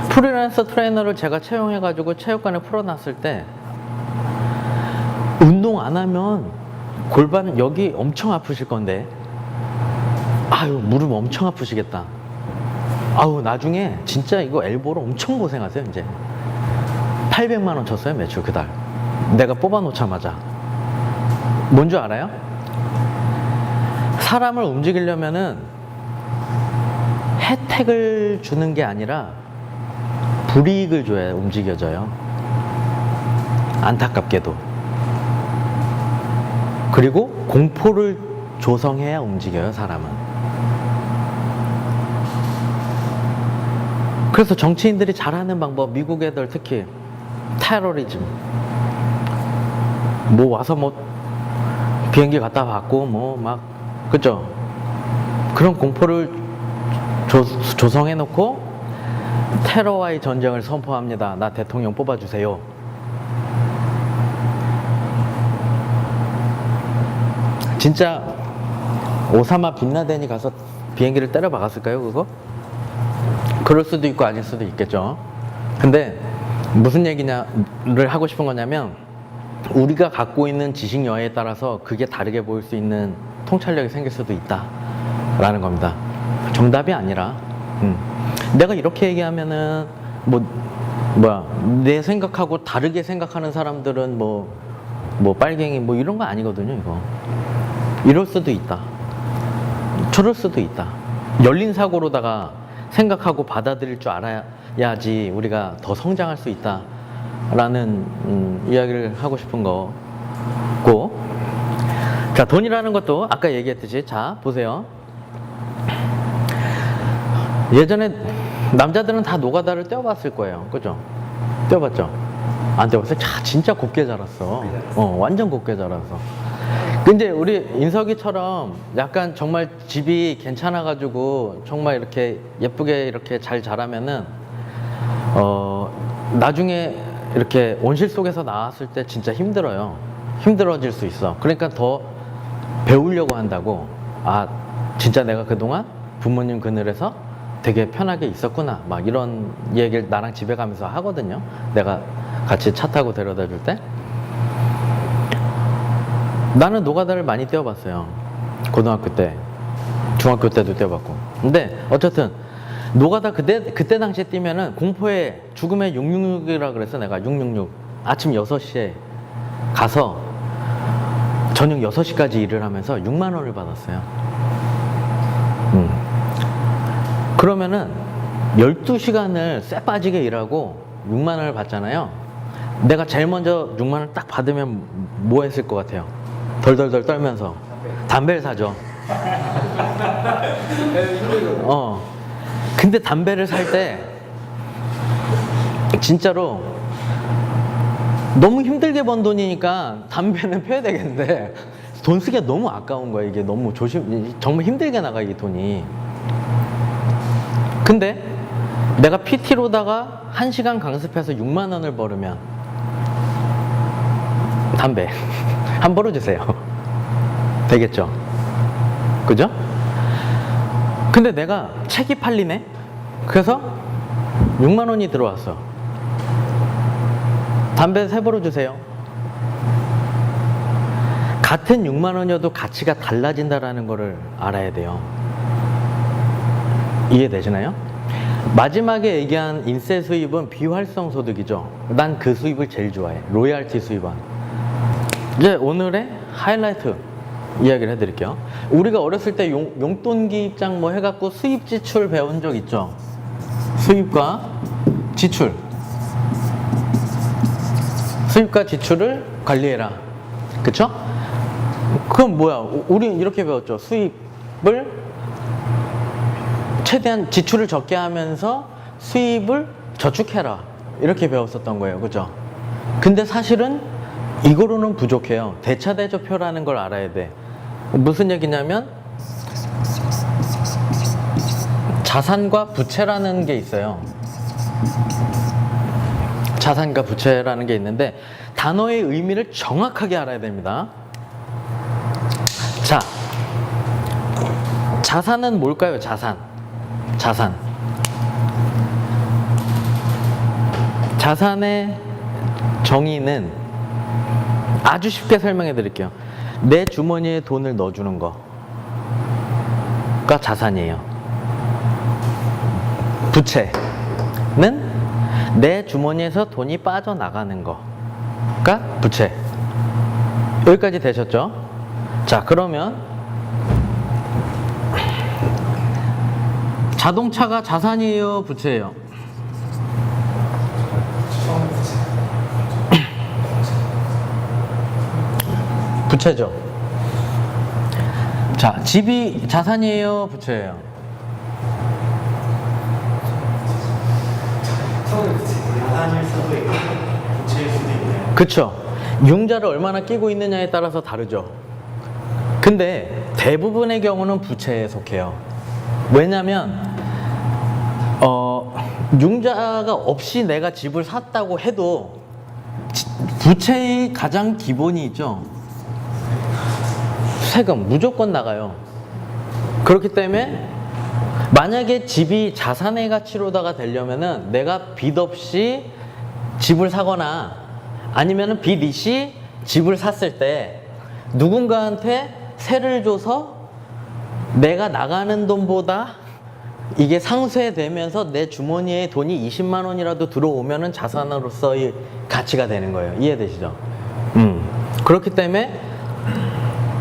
프리랜서 트레이너를 제가 채용해가지고 체육관에 풀어놨을 때 운동 안 하면 골반 여기 엄청 아프실 건데, 아유 무릎 엄청 아프시겠다. 아우 나중에 진짜 이거 엘보로 엄청 고생하세요. 이제 800만 원 쳤어요, 매출 그달. 내가 뽑아놓자마자. 뭔 줄 알아요? 사람을 움직이려면은 혜택을 주는 게 아니라 불이익을 줘야 움직여져요. 안타깝게도. 그리고 공포를 조성해야 움직여요, 사람은. 그래서 정치인들이 잘하는 방법, 미국 애들 특히 테러리즘, 뭐 와서 뭐 비행기 갖다 받고 뭐 막, 그죠? 그런 공포를 조성해 놓고 테러와의 전쟁을 선포합니다. 나 대통령 뽑아주세요. 진짜 오사마 빈라덴이 가서 비행기를 때려 박았을까요, 그거? 그럴 수도 있고 아닐 수도 있겠죠. 근데 무슨 얘기를 하고 싶은 거냐면, 우리가 갖고 있는 지식 여하에 따라서 그게 다르게 보일 수 있는 통찰력이 생길 수도 있다 라는 겁니다. 정답이 아니라 내가 이렇게 얘기하면은 내 생각하고 다르게 생각하는 사람들은 뭐 빨갱이 뭐 이런 거 아니거든요. 이거 이럴 수도 있다. 저럴 수도 있다. 열린 사고로다가 생각하고 받아들일 줄 알아야지 우리가 더 성장할 수 있다 라는 이야기를 하고 싶은 거고, 자, 돈이라는 것도 아까 얘기했듯이, 자 보세요. 예전에 남자들은 다 노가다를 떼어봤을 거예요, 그죠? 떼어봤죠? 안 떼어봤어요? 자, 진짜 곱게 자랐어. 완전 곱게 자랐어. 근데 우리 인석이처럼 약간 정말 집이 괜찮아가지고 정말 이렇게 예쁘게 이렇게 잘 자라면은 나중에 이렇게 온실 속에서 나왔을 때 진짜 힘들어요. 힘들어질 수 있어. 그러니까 더 배우려고 한다고. 아, 진짜 내가 그동안 부모님 그늘에서 되게 편하게 있었구나, 막 이런 얘기를 나랑 집에 가면서 하거든요. 내가 같이 차 타고 데려다 줄 때. 나는 노가다를 많이 떼어봤어요. 고등학교 때, 중학교 때도 떼어봤고. 근데 어쨌든 노가다 그때 당시에 뛰면은 공포의 죽음의 666이라 그래서 내가 666 아침 6시에 가서 저녁 6시까지 일을 하면서 6만 원을 받았어요. 그러면은 12시간을 쎄 빠지게 일하고 6만 원을 받잖아요. 내가 제일 먼저 6만 원을 딱 받으면 뭐 했을 것 같아요? 덜덜덜 떨면서 담배를 사죠. 근데 담배를 살 때 진짜로 너무 힘들게 번 돈이니까 담배는 펴야 되겠는데 돈 쓰기가 너무 아까운 거야. 이게 너무 정말 힘들게 나가, 이 돈이. 근데 내가 PT로다가 1시간 강습해서 6만 원을 벌으면 담배 한 벌어주세요. 되겠죠? 그죠? 근데 내가 책이 팔리네? 그래서 6만 원이 들어왔어. 담배 3벌어 주세요. 같은 6만 원이어도 가치가 달라진다라는 거를 알아야 돼요. 이해되시나요? 마지막에 얘기한 인세 수입은 비활성 소득이죠. 난 그 수입을 제일 좋아해. 로열티 수입은. 이제 오늘의 하이라이트 이야기를 해드릴게요. 우리가 어렸을 때 용돈기 입장 뭐 해갖고 수입 지출 배운 적 있죠? 수입과 지출. 수입과 지출을 관리해라. 그쵸? 그럼 뭐야? 우리 이렇게 배웠죠. 수입을 최대한 지출을 적게 하면서 수입을 저축해라. 이렇게 배웠었던 거예요. 그죠? 근데 사실은 이거로는 부족해요. 대차대조표라는 걸 알아야 돼. 무슨 얘기냐면 자산과 부채라는 게 있어요. 자산과 부채라는 게 있는데 단어의 의미를 정확하게 알아야 됩니다. 자, 자산은 뭘까요? 자산의 정의는 아주 쉽게 설명해 드릴게요. 내 주머니에 돈을 넣어주는 거가 자산이에요. 부채는 내 주머니에서 돈이 빠져나가는 거가 부채. 여기까지 되셨죠? 자, 그러면 자동차가 자산이에요, 부채예요? 부채죠. 자, 집이 자산이에요, 부채예요? 자산일 수도 있고 부채일 수도 있네요. 그쵸. 융자를 얼마나 끼고 있느냐에 따라서 다르죠. 근데 대부분의 경우는 부채에 속해요. 왜냐면 융자가 없이 내가 집을 샀다고 해도 부채의 가장 기본이 있죠. 세금 무조건 나가요. 그렇기 때문에 만약에 집이 자산의 가치로다가 되려면은 내가 빚 없이 집을 사거나 아니면은 빚 있이 집을 샀을 때 누군가한테 세를 줘서 내가 나가는 돈보다 이게 상쇄되면서 내 주머니에 돈이 20만 원이라도 들어오면은 자산으로서의 가치가 되는 거예요. 이해되시죠? 그렇기 때문에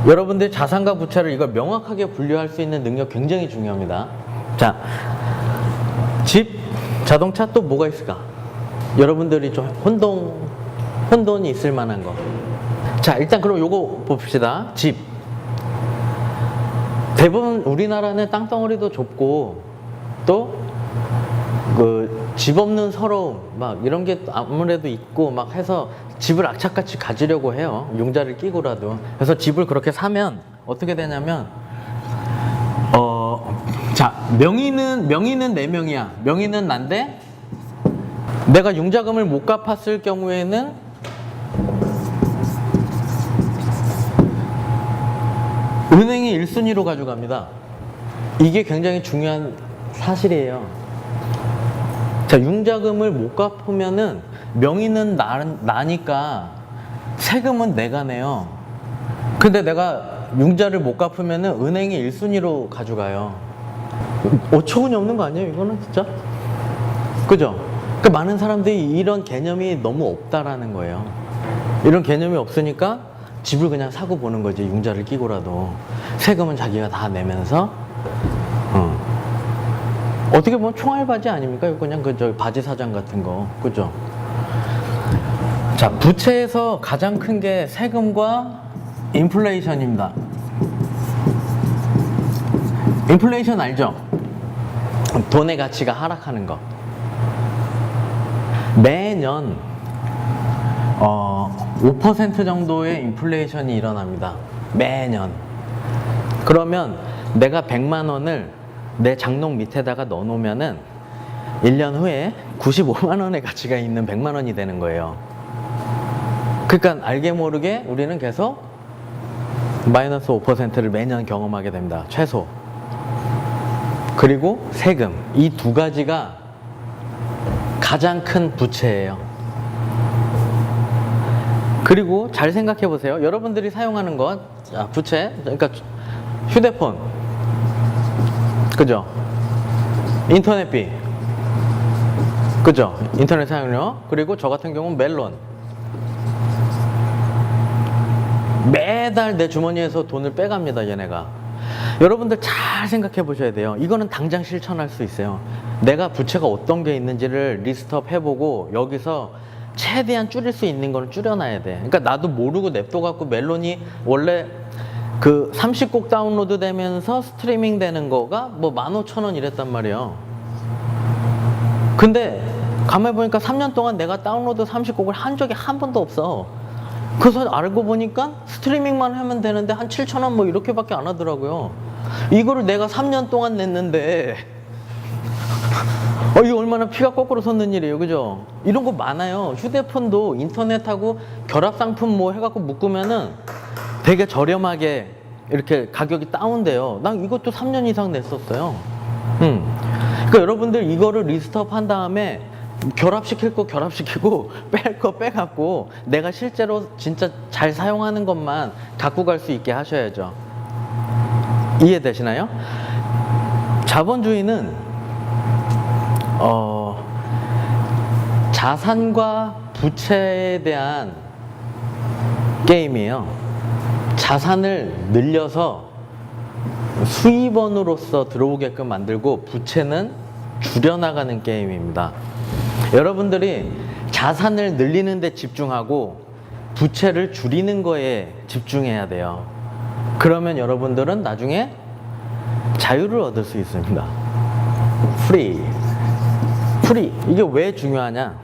여러분들 자산과 부채를 이걸 명확하게 분류할 수 있는 능력 굉장히 중요합니다. 자, 집, 자동차 또 뭐가 있을까? 여러분들이 좀 혼돈이 있을 만한 거. 자, 일단 그럼 요거 봅시다. 집. 대부분 우리나라는 땅덩어리도 좁고 또 그 집 없는 서러움 막 이런 게 아무래도 있고 막 해서 집을 악착같이 가지려고 해요. 융자를 끼고라도. 그래서 집을 그렇게 사면 어떻게 되냐면 자, 명의는 4명이야. 명의는 난데 내가 융자금을 못 갚았을 경우에는 은행이 1순위로 가져갑니다. 이게 굉장히 중요한 사실이에요. 자, 융자금을 못 갚으면은 명의는 나니까 세금은 내가 내요. 근데 내가 융자를 못 갚으면은 은행이 1순위로 가져가요. 어처구니 없는 거 아니에요? 이거는 진짜? 그죠? 그러니까 많은 사람들이 이런 개념이 너무 없다라는 거예요. 이런 개념이 없으니까 집을 그냥 사고 보는 거지. 융자를 끼고라도. 세금은 자기가 다 내면서 어떻게 보면 총알바지 아닙니까? 이거 그냥 저 바지 사장 같은 거. 그죠? 자, 부채에서 가장 큰 게 세금과 인플레이션입니다. 인플레이션 알죠? 돈의 가치가 하락하는 거. 매년 5% 정도의 인플레이션이 일어납니다. 매년. 그러면 내가 100만 원을 내 장롱 밑에다가 넣어놓으면은 1년 후에 95만 원의 가치가 있는 100만 원이 되는 거예요. 그러니까 알게 모르게 우리는 계속 마이너스 5%를 매년 경험하게 됩니다. 최소. 그리고 세금. 이 두 가지가 가장 큰 부채예요. 그리고 잘 생각해 보세요. 여러분들이 사용하는 것, 자, 부채, 그러니까 휴대폰, 그죠? 인터넷비, 그죠? 인터넷 사용료, 그리고 저 같은 경우는 멜론. 매달 내 주머니에서 돈을 빼갑니다, 얘네가. 여러분들 잘 생각해 보셔야 돼요. 이거는 당장 실천할 수 있어요. 내가 부채가 어떤 게 있는지를 리스트업 해보고 여기서 최대한 줄일 수 있는 거는 줄여놔야 돼. 그러니까 나도 모르고 냅둬갖고 멜론이 원래 그 30곡 다운로드 되면서 스트리밍 되는 거가 뭐 15,000원 이랬단 말이에요. 근데 가만히 보니까 3년 동안 내가 다운로드 30곡을 한 적이 한 번도 없어. 그래서 알고 보니까 스트리밍만 하면 되는데 한 7,000원 뭐 이렇게밖에 안 하더라고요. 이거를 내가 3년 동안 냈는데 이게 얼마나 피가 거꾸로 솟는 일이에요. 그죠? 이런 거 많아요. 휴대폰도 인터넷하고 결합상품 뭐 해갖고 묶으면은 되게 저렴하게 이렇게 가격이 다운돼요. 난 이것도 3년 이상 냈었어요. 그러니까 여러분들 이거를 리스트업 한 다음에 결합시킬 거 결합시키고 뺄 거 빼갖고 내가 실제로 진짜 잘 사용하는 것만 갖고 갈 수 있게 하셔야죠. 이해되시나요? 자본주의는 자산과 부채에 대한 게임이에요. 자산을 늘려서 수입원으로서 들어오게끔 만들고 부채는 줄여나가는 게임입니다. 여러분들이 자산을 늘리는 데 집중하고 부채를 줄이는 거에 집중해야 돼요. 그러면 여러분들은 나중에 자유를 얻을 수 있습니다. 프리. 이게 왜 중요하냐?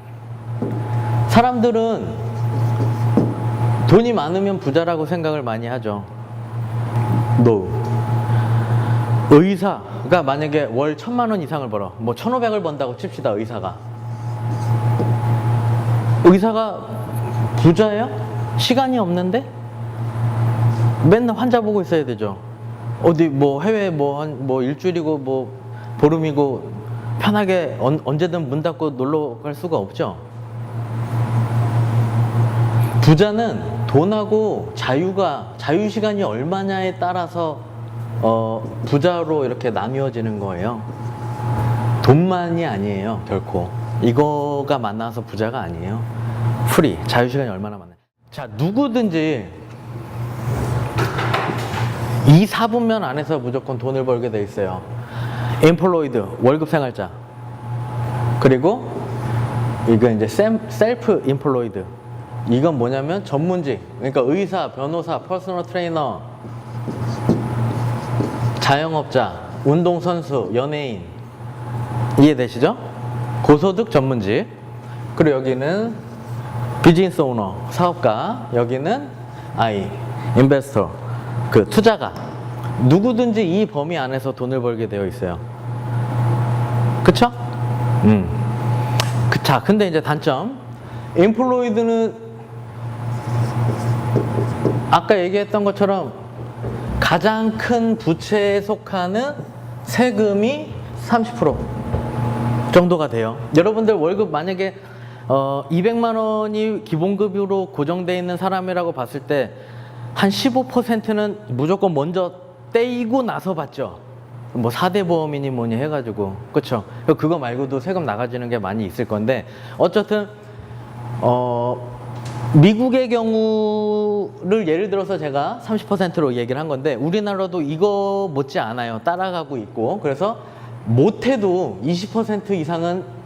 사람들은 돈이 많으면 부자라고 생각을 많이 하죠. No. 의사가 만약에 월 1,000만 원 이상을 벌어. 뭐 1,500을 번다고 칩시다, 의사가. 의사가 부자예요? 시간이 없는데? 맨날 환자 보고 있어야 되죠. 어디 뭐 해외 뭐 일주일이고 뭐 보름이고 편하게 언제든 문 닫고 놀러 갈 수가 없죠. 부자는 돈하고 자유 시간이 얼마냐에 따라서 부자로 이렇게 나뉘어지는 거예요. 돈만이 아니에요, 결코. 이거가 만나서 부자가 아니에요. 프리, 자유 시간이 얼마나 많나요? 자, 누구든지 이 4분면 안에서 무조건 돈을 벌게 돼 있어요. employed, 월급 생활자. 그리고 이거 이제 셀프 employed. 이건 뭐냐면 전문직. 그러니까 의사, 변호사, 퍼스널 트레이너, 자영업자, 운동선수, 연예인. 이해되시죠? 고소득 전문직. 그리고 여기는 비즈니스 오너, 사업가. 여기는 인베스터, 그 투자가. 누구든지 이 범위 안에서 돈을 벌게 되어 있어요. 그쵸? 자, 근데 이제 단점. employed는 아까 얘기했던 것처럼 가장 큰 부채에 속하는 세금이 30% 정도가 돼요. 여러분들 월급 만약에 200만 원이 기본급으로 고정되어 있는 사람이라고 봤을 때 한 15%는 무조건 먼저 떼이고 나서 받죠. 뭐 4대 보험이니 뭐니 해가지고. 그쵸? 그거 말고도 세금 나가지는 게 많이 있을 건데, 어쨌든 미국의 경우를 예를 들어서 제가 30%로 얘기를 한 건데, 우리나라도 이거 못지 않아요. 따라가고 있고. 그래서 못해도 20% 이상은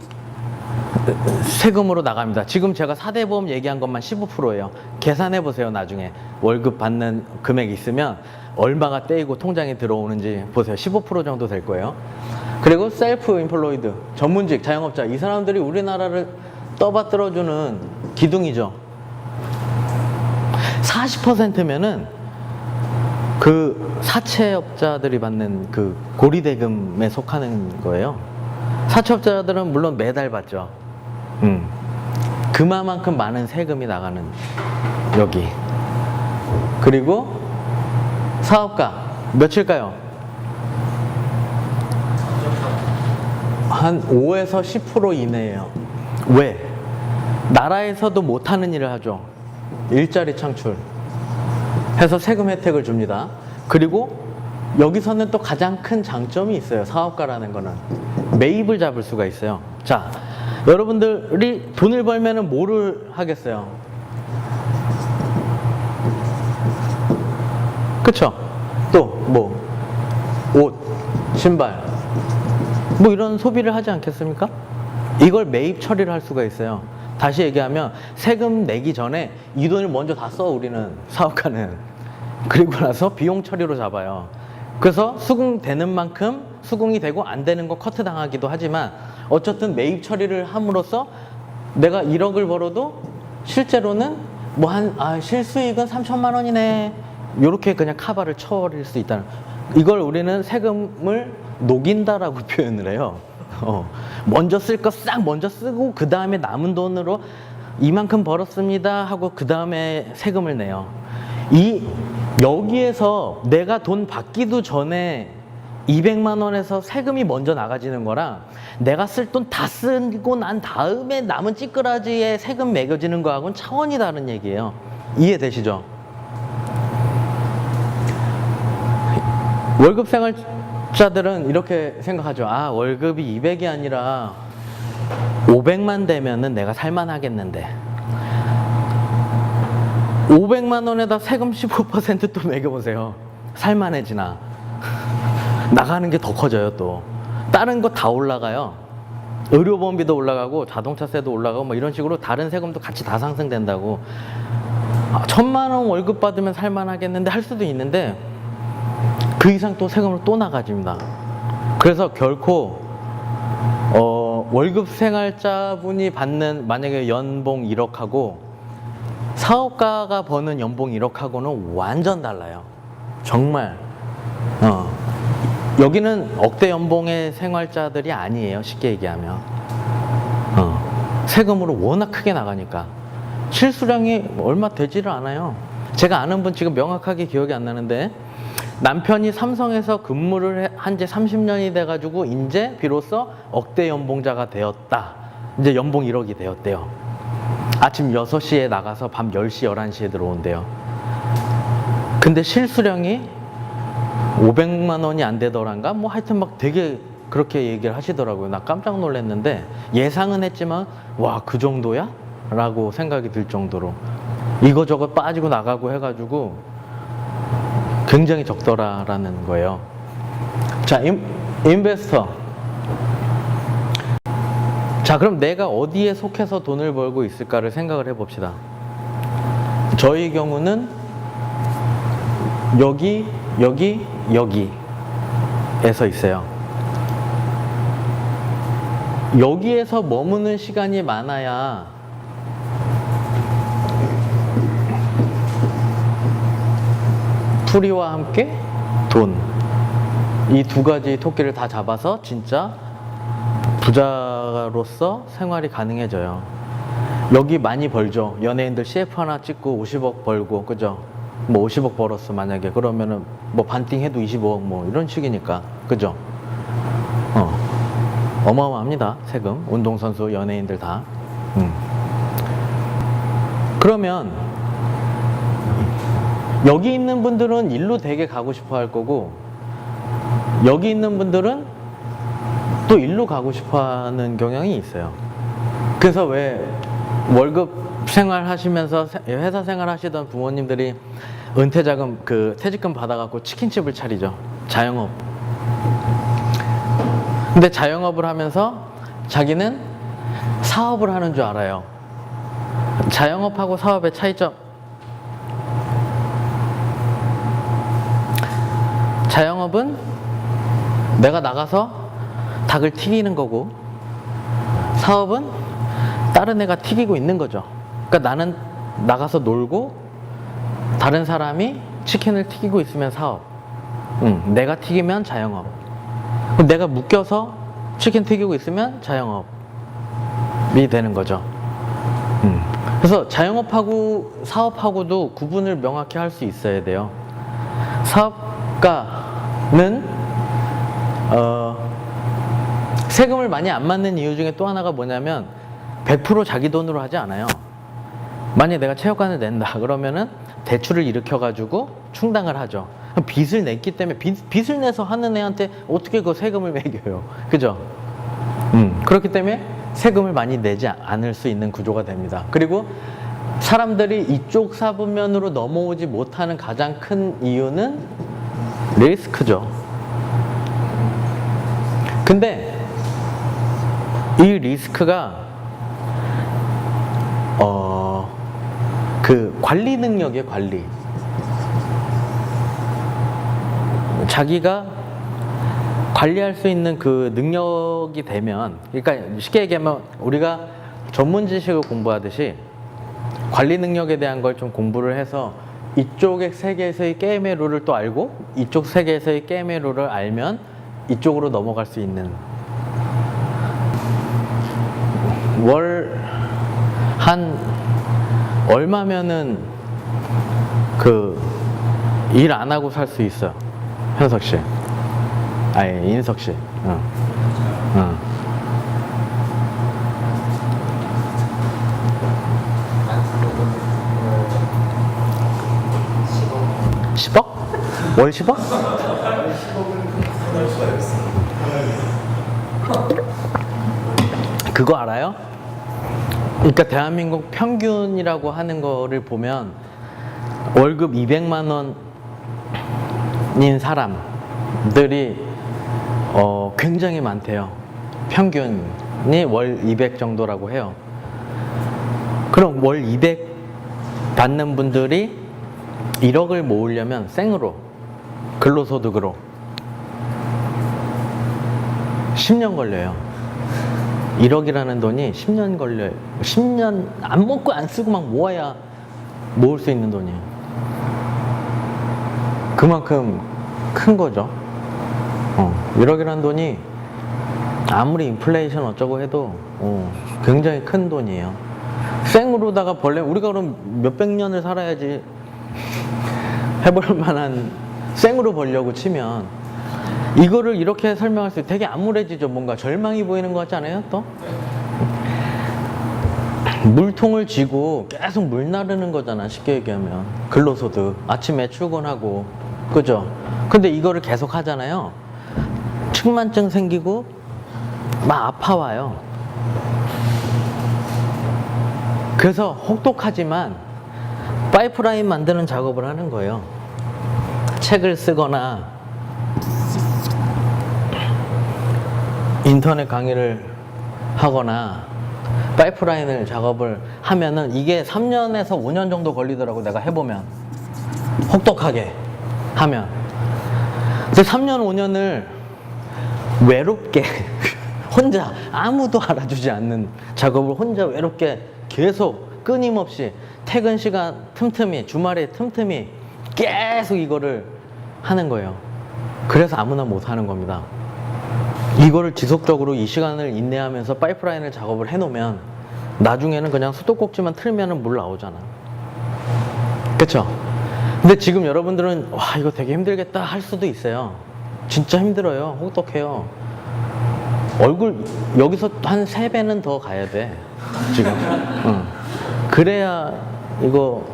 세금으로 나갑니다. 지금 제가 4대 보험 얘기한 것만 15%예요. 계산해 보세요. 나중에 월급 받는 금액이 있으면 얼마가 떼이고 통장에 들어오는지 보세요. 15% 정도 될 거예요. 그리고 셀프 임플로이드, 전문직, 자영업자. 이 사람들이 우리나라를 떠받들어주는 기둥이죠. 40%면은 그 사채업자들이 받는 그 고리대금에 속하는 거예요. 사채업자들은 물론 매달 받죠. 그만큼 많은 세금이 나가는 여기. 그리고 사업가 몇일까요? 한 5에서 10% 이내예요. 왜? 나라에서도 못하는 일을 하죠. 일자리 창출 해서 세금 혜택을 줍니다. 그리고 여기서는 또 가장 큰 장점이 있어요. 사업가라는 거는 매입을 잡을 수가 있어요. 자, 여러분들이 돈을 벌면은 뭐를 하겠어요? 그쵸? 또 뭐 옷, 신발 뭐 이런 소비를 하지 않겠습니까? 이걸 매입 처리를 할 수가 있어요. 다시 얘기하면 세금 내기 전에 이 돈을 먼저 다 써. 우리는 사업가는. 그리고 나서 비용 처리로 잡아요. 그래서 수긍되는 만큼 수긍이 되고 안 되는 거 커트 당하기도 하지만, 어쨌든 매입 처리를 함으로써 내가 1억을 벌어도 실제로는 뭐 실수익은 3천만 원이네, 요렇게 그냥 카바를 쳐버릴 수 있다는. 이걸 우리는 세금을 녹인다라고 표현을 해요. 먼저 쓸 거 싹 먼저 쓰고 그 다음에 남은 돈으로 이만큼 벌었습니다 하고 그 다음에 세금을 내요. 여기에서 내가 돈 받기도 전에 200만 원에서 세금이 먼저 나가지는 거랑, 내가 쓸 돈 다 쓰고 난 다음에 남은 찌끄라지에 세금 매겨지는 거하고는 차원이 다른 얘기예요. 이해되시죠? 월급 생활자들은 이렇게 생각하죠. 월급이 200이 아니라 500만 되면은 내가 살만하겠는데, 500만 원에다 세금 15% 또 매겨보세요. 살만해지나? 나가는 게 더 커져요. 또 다른 거 다 올라가요. 의료보험비도 올라가고 자동차세도 올라가고 뭐 이런 식으로 다른 세금도 같이 다 상승된다고. 1,000만 원 월급 받으면 살만하겠는데 할 수도 있는데, 그 이상 또 세금을 또 나가집니다. 그래서 결코 월급 생활자분이 받는 만약에 연봉 1억하고 사업가가 버는 연봉 1억하고는 완전 달라요. 정말. 여기는 억대 연봉의 생활자들이 아니에요. 쉽게 얘기하면. 세금으로 워낙 크게 나가니까 실수령이 얼마 되지를 않아요. 제가 아는 분 지금 명확하게 기억이 안 나는데, 남편이 삼성에서 근무를 한 지 30년이 돼가지고 이제 비로소 억대 연봉자가 되었다. 이제 연봉 1억이 되었대요. 아침 6시에 나가서 밤 10시, 11시에 들어온대요. 근데 실수령이 500만 원이 안 되더란가? 뭐 하여튼 막 되게 그렇게 얘기를 하시더라고요. 나 깜짝 놀랐는데, 예상은 했지만 와, 그 정도야? 라고 생각이 들 정도로 이거저거 빠지고 나가고 해가지고 굉장히 적더라라는 거예요. 자, 인베스터. 자, 그럼 내가 어디에 속해서 돈을 벌고 있을까를 생각을 해봅시다. 저희 경우는 여기에서 있어요. 여기에서 머무는 시간이 많아야 풀이와 함께 돈, 이 두 가지 토끼를 다 잡아서 진짜 부자로서 생활이 가능해져요. 여기 많이 벌죠. 연예인들 CF 하나 찍고 50억 벌고, 그죠? 뭐 50억 벌었어 만약에. 그러면은 뭐 반띵 해도 25억 뭐 이런 식이니까, 그죠? 어마어마합니다. 세금. 운동선수, 연예인들 다. 그러면 여기 있는 분들은 일로 되게 가고 싶어 할 거고, 여기 있는 분들은 또 일로 가고 싶어 하는 경향이 있어요. 그래서 왜 월급 생활 하시면서 회사 생활 하시던 부모님들이 은퇴자금, 퇴직금 받아갖고 치킨집을 차리죠. 자영업. 근데 자영업을 하면서 자기는 사업을 하는 줄 알아요. 자영업하고 사업의 차이점. 자영업은 내가 나가서 닭을 튀기는 거고, 사업은 다른 애가 튀기고 있는 거죠. 그러니까 나는 나가서 놀고 다른 사람이 치킨을 튀기고 있으면 사업, 내가 튀기면 자영업, 내가 묶여서 치킨 튀기고 있으면 자영업이 되는 거죠. 그래서 자영업하고 사업하고도 구분을 명확히 할 수 있어야 돼요. 사업가는 세금을 많이 안 맞는 이유 중에 또 하나가 뭐냐면 100% 자기 돈으로 하지 않아요. 만약에 내가 체육관을 낸다 그러면은 대출을 일으켜가지고 충당을 하죠. 빚을 냈기 때문에 빚을 내서 하는 애한테 어떻게 그 세금을 매겨요. 그죠? 그렇기 때문에 세금을 많이 내지 않을 수 있는 구조가 됩니다. 그리고 사람들이 이쪽 사분면으로 넘어오지 못하는 가장 큰 이유는 리스크죠. 근데 이 리스크가 관리 능력이에요. 관리. 자기가 관리할 수 있는 그 능력이 되면, 그러니까 쉽게 얘기하면 우리가 전문 지식을 공부하듯이 관리 능력에 대한 걸 좀 공부를 해서 이쪽의 세계에서의 게임의 룰을 또 알고 이쪽 세계에서의 게임의 룰을 알면 이쪽으로 넘어갈 수 있는, 월 한 얼마면은 일 안 하고 살 수 있어요. 현석 씨. 아니, 인석 씨. 10억? 월 10억? 그거 알아요? 그러니까 대한민국 평균이라고 하는 거를 보면 월급 200만 원인 사람들이 굉장히 많대요. 평균이 월 200 정도라고 해요. 그럼 월 200 받는 분들이 1억을 모으려면 생으로, 근로소득으로 10년 걸려요. 1억이라는 돈이 10년 걸려요. 10년 안 먹고 안 쓰고 막 모아야 모을 수 있는 돈이에요. 그만큼 큰 거죠. 1억이라는 돈이 아무리 인플레이션 어쩌고 해도 굉장히 큰 돈이에요. 생으로다가 벌려면 우리가 그럼 몇백 년을 살아야지 해볼 만한, 생으로 벌려고 치면 이거를 이렇게 설명할 수 되게 암울해지죠. 뭔가 절망이 보이는 것 같지 않아요? 또 물통을 쥐고 계속 물 나르는 거잖아. 쉽게 얘기하면 근로소득, 아침에 출근하고, 그죠? 근데 이거를 계속 하잖아요. 측만증 생기고 막 아파와요. 그래서 혹독하지만 파이프라인 만드는 작업을 하는 거예요. 책을 쓰거나 인터넷 강의를 하거나 파이프라인을 작업을 하면은 이게 3년에서 5년 정도 걸리더라고. 내가 해보면 혹독하게 하면. 근데 3년 5년을 외롭게 혼자 아무도 알아주지 않는 작업을 혼자 외롭게 계속 끊임없이 퇴근 시간 틈틈이, 주말에 틈틈이 계속 이거를 하는 거예요. 그래서 아무나 못 하는 겁니다. 이거를 지속적으로 이 시간을 인내하면서 파이프라인을 작업을 해놓으면 나중에는 그냥 수도꼭지만 틀면은 물 나오잖아. 그쵸? 근데 지금 여러분들은 와 이거 되게 힘들겠다 할 수도 있어요. 진짜 힘들어요. 혹독해요. 얼굴 여기서 한 3배는 더 가야 돼 지금. 그래야 이거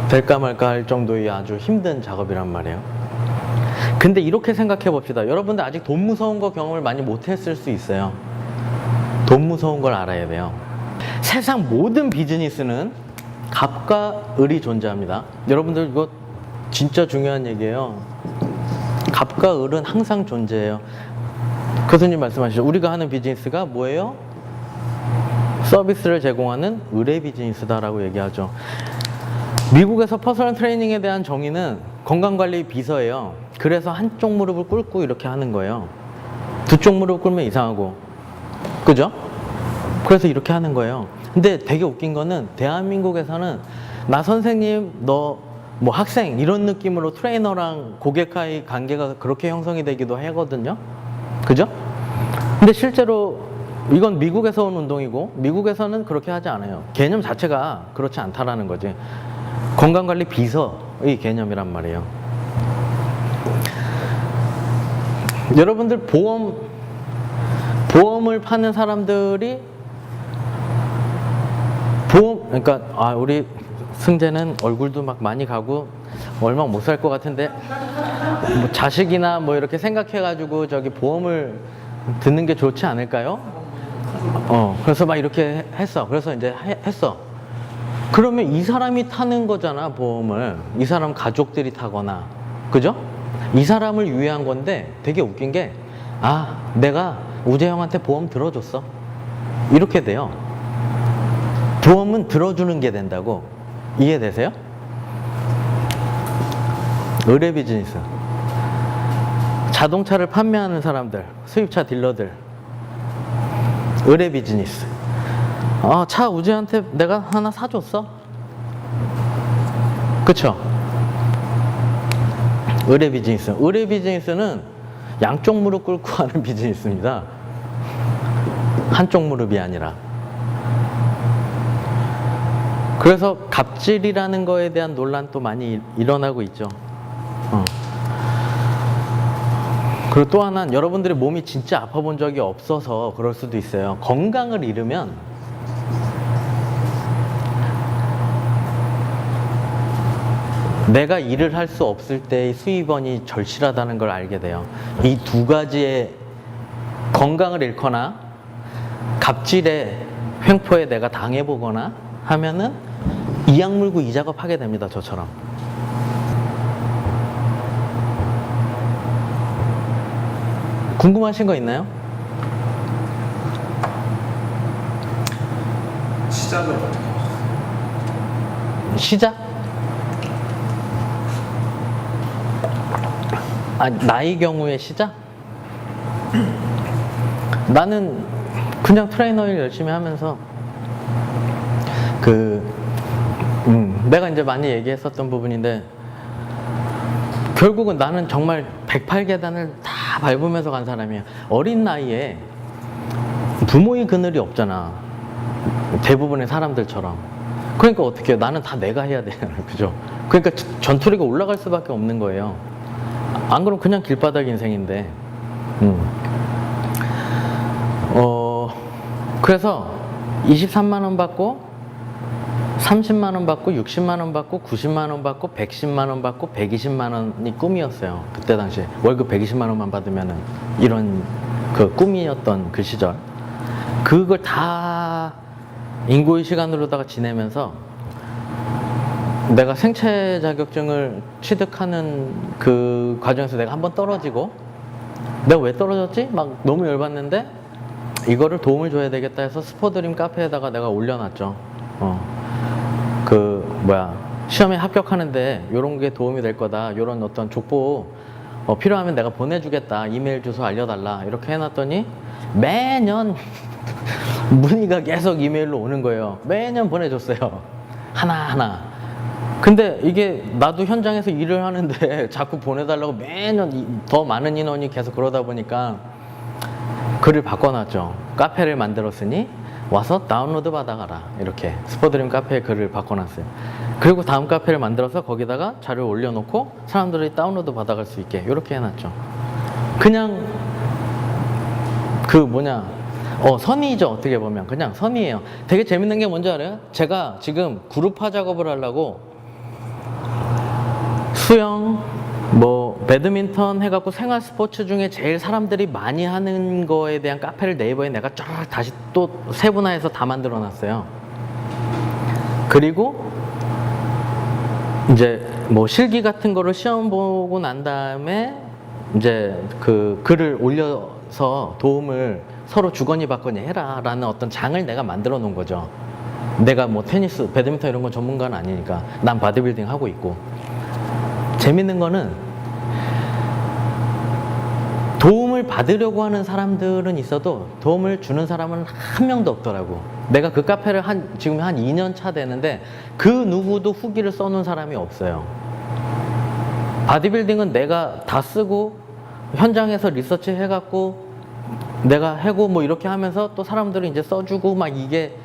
될까 말까 할 정도의 아주 힘든 작업이란 말이에요. 근데 이렇게 생각해 봅시다. 여러분들 아직 돈 무서운 거 경험을 많이 못 했을 수 있어요. 돈 무서운 걸 알아야 돼요. 세상 모든 비즈니스는 갑과 을이 존재합니다. 여러분들 이거 진짜 중요한 얘기예요. 갑과 을은 항상 존재해요. 교수님 말씀하시죠. 우리가 하는 비즈니스가 뭐예요? 서비스를 제공하는 의뢰 비즈니스다라고 얘기하죠. 미국에서 퍼스널 트레이닝에 대한 정의는 건강관리 비서예요. 그래서 한쪽 무릎을 꿇고 이렇게 하는 거예요. 두 쪽 무릎 꿇으면 이상하고, 그죠? 그래서 이렇게 하는 거예요. 근데 되게 웃긴 거는 대한민국에서는 나 선생님, 너 뭐 학생 이런 느낌으로 트레이너랑 고객과의 관계가 그렇게 형성이 되기도 하거든요. 그죠? 근데 실제로 이건 미국에서 온 운동이고 미국에서는 그렇게 하지 않아요. 개념 자체가 그렇지 않다라는 거지. 건강관리 비서의 개념이란 말이에요. 여러분들 보험을 파는 사람들이 그러니까 우리 승재는 얼굴도 막 많이 가고 얼마 못 살 것 같은데 뭐 자식이나 뭐 이렇게 생각해가지고 저기 보험을 듣는 게 좋지 않을까요? 그래서 막 이렇게 했어. 그래서 이제 했어. 그러면 이 사람이 타는 거잖아, 보험을. 이 사람 가족들이 타거나. 그죠? 이 사람을 위한 건데 되게 웃긴 게, 내가 우재 형한테 보험 들어줬어. 이렇게 돼요. 보험은 들어주는 게 된다고. 이해되세요? 의뢰 비즈니스. 자동차를 판매하는 사람들, 수입차 딜러들. 의뢰 비즈니스. 차 우재한테 내가 하나 사줬어. 그쵸? 의뢰 비즈니스. 의뢰 비즈니스는 양쪽 무릎 꿇고 하는 비즈니스입니다. 한쪽 무릎이 아니라. 그래서 갑질이라는 거에 대한 논란도 많이 일어나고 있죠. 그리고 또 하나는 여러분들의 몸이 진짜 아파본 적이 없어서 그럴 수도 있어요. 건강을 잃으면 내가 일을 할 수 없을 때의 수입원이 절실하다는 걸 알게 돼요. 이 두 가지의 건강을 잃거나 갑질의 횡포에 내가 당해보거나 하면은 이 약 물고 이 작업 하게 됩니다. 저처럼. 궁금하신 거 있나요? 시작은 어떻게 하셨어요? 시작? 나의 경우에 시작? 나는 그냥 트레이너 일 열심히 하면서 내가 이제 많이 얘기했었던 부분인데 결국은 나는 정말 108계단을 다 밟으면서 간 사람이야. 어린 나이에 부모의 그늘이 없잖아. 대부분의 사람들처럼. 그러니까 어떻게 해요? 나는 다 내가 해야 되잖아. 그죠? 그러니까 전투리가 올라갈 수밖에 없는 거예요. 안 그러면 그냥 길바닥 인생인데. 그래서 23만 원 받고 30만 원 받고 60만 원 받고 90만 원 받고 110만 원 받고 120만 원이 꿈이었어요. 그때 당시에 월급 120만 원만 받으면은 이런 그 꿈이었던 그 시절. 그걸 다 인고의 시간으로다가 지내면서 내가 생체 자격증을 취득하는 그 과정에서 내가 한번 떨어지고, 내가 왜 떨어졌지? 막 너무 열받는데 이거를 도움을 줘야 되겠다 해서 스포드림 카페에다가 내가 올려놨죠. 시험에 합격하는데 이런 게 도움이 될 거다, 이런 어떤 족보 필요하면 내가 보내주겠다, 이메일 주소 알려달라, 이렇게 해놨더니 매년 문의가 계속 이메일로 오는 거예요. 매년 보내줬어요, 하나하나. 근데 이게 나도 현장에서 일을 하는데 자꾸 보내달라고 매년 더 많은 인원이 계속 그러다 보니까 글을 바꿔놨죠. 카페를 만들었으니 와서 다운로드 받아가라, 이렇게 스포드림 카페에 글을 바꿔놨어요. 그리고 다음 카페를 만들어서 거기다가 자료를 올려놓고 사람들이 다운로드 받아갈 수 있게 이렇게 해놨죠. 그냥 선의죠. 어떻게 보면 그냥 선의예요. 되게 재밌는 게 뭔지 알아요? 제가 지금 그룹화 작업을 하려고 수영, 배드민턴 해갖고 생활 스포츠 중에 제일 사람들이 많이 하는 거에 대한 카페를 네이버에 내가 쫙 다시 또 세분화해서 다 만들어 놨어요. 그리고 이제 실기 같은 거를 시험 보고 난 다음에 이제 그 글을 올려서 도움을 서로 주거니 받거니 해라 라는 어떤 장을 내가 만들어 놓은 거죠. 내가 테니스, 배드민턴 이런 건 전문가는 아니니까. 난 바디빌딩 하고 있고. 재밌는 거는 도움을 받으려고 하는 사람들은 있어도 도움을 주는 사람은 한 명도 없더라고. 내가 그 카페를 지금 한 2년 차 되는데 그 누구도 후기를 써놓은 사람이 없어요. 바디빌딩은 내가 다 쓰고 현장에서 리서치 해갖고 내가 하고 이렇게 하면서 또 사람들이 이제 써주고 막 이게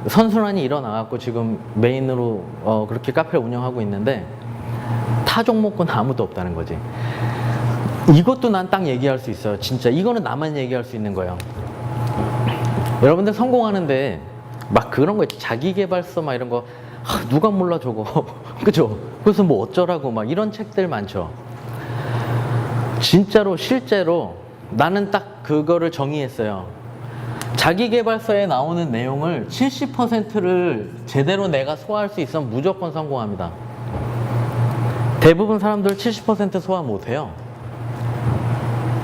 선순환이 일어나갖고 지금 메인으로 그렇게 카페를 운영하고 있는데 타 종목은 아무도 없다는 거지. 이것도 난 딱 얘기할 수 있어요. 진짜 이거는 나만 얘기할 수 있는 거예요. 여러분들 성공하는데 막 그런 거 있죠. 자기계발서 막 이런 거 누가 몰라 저거 그죠? 그래서 어쩌라고 막 이런 책들 많죠. 진짜로 실제로 나는 딱 그거를 정의했어요. 자기계발서에 나오는 내용을 70%를 제대로 내가 소화할 수 있으면 무조건 성공합니다. 대부분 사람들 70% 소화 못해요.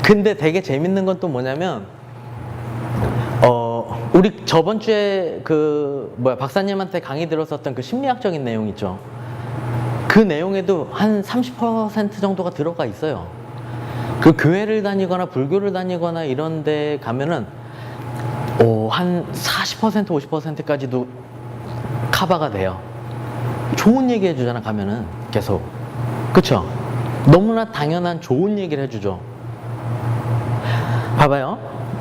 근데 되게 재밌는 건 또 뭐냐면 우리 저번 주에 박사님한테 강의 들었었던 그 심리학적인 내용 있죠. 그 내용에도 한 30% 정도가 들어가 있어요. 그 교회를 다니거나 불교를 다니거나 이런 데 가면은 한 40% 50%까지도 커버가 돼요. 좋은 얘기 해주잖아 가면은 계속. 그쵸? 너무나 당연한 좋은 얘기를 해주죠. 봐봐요.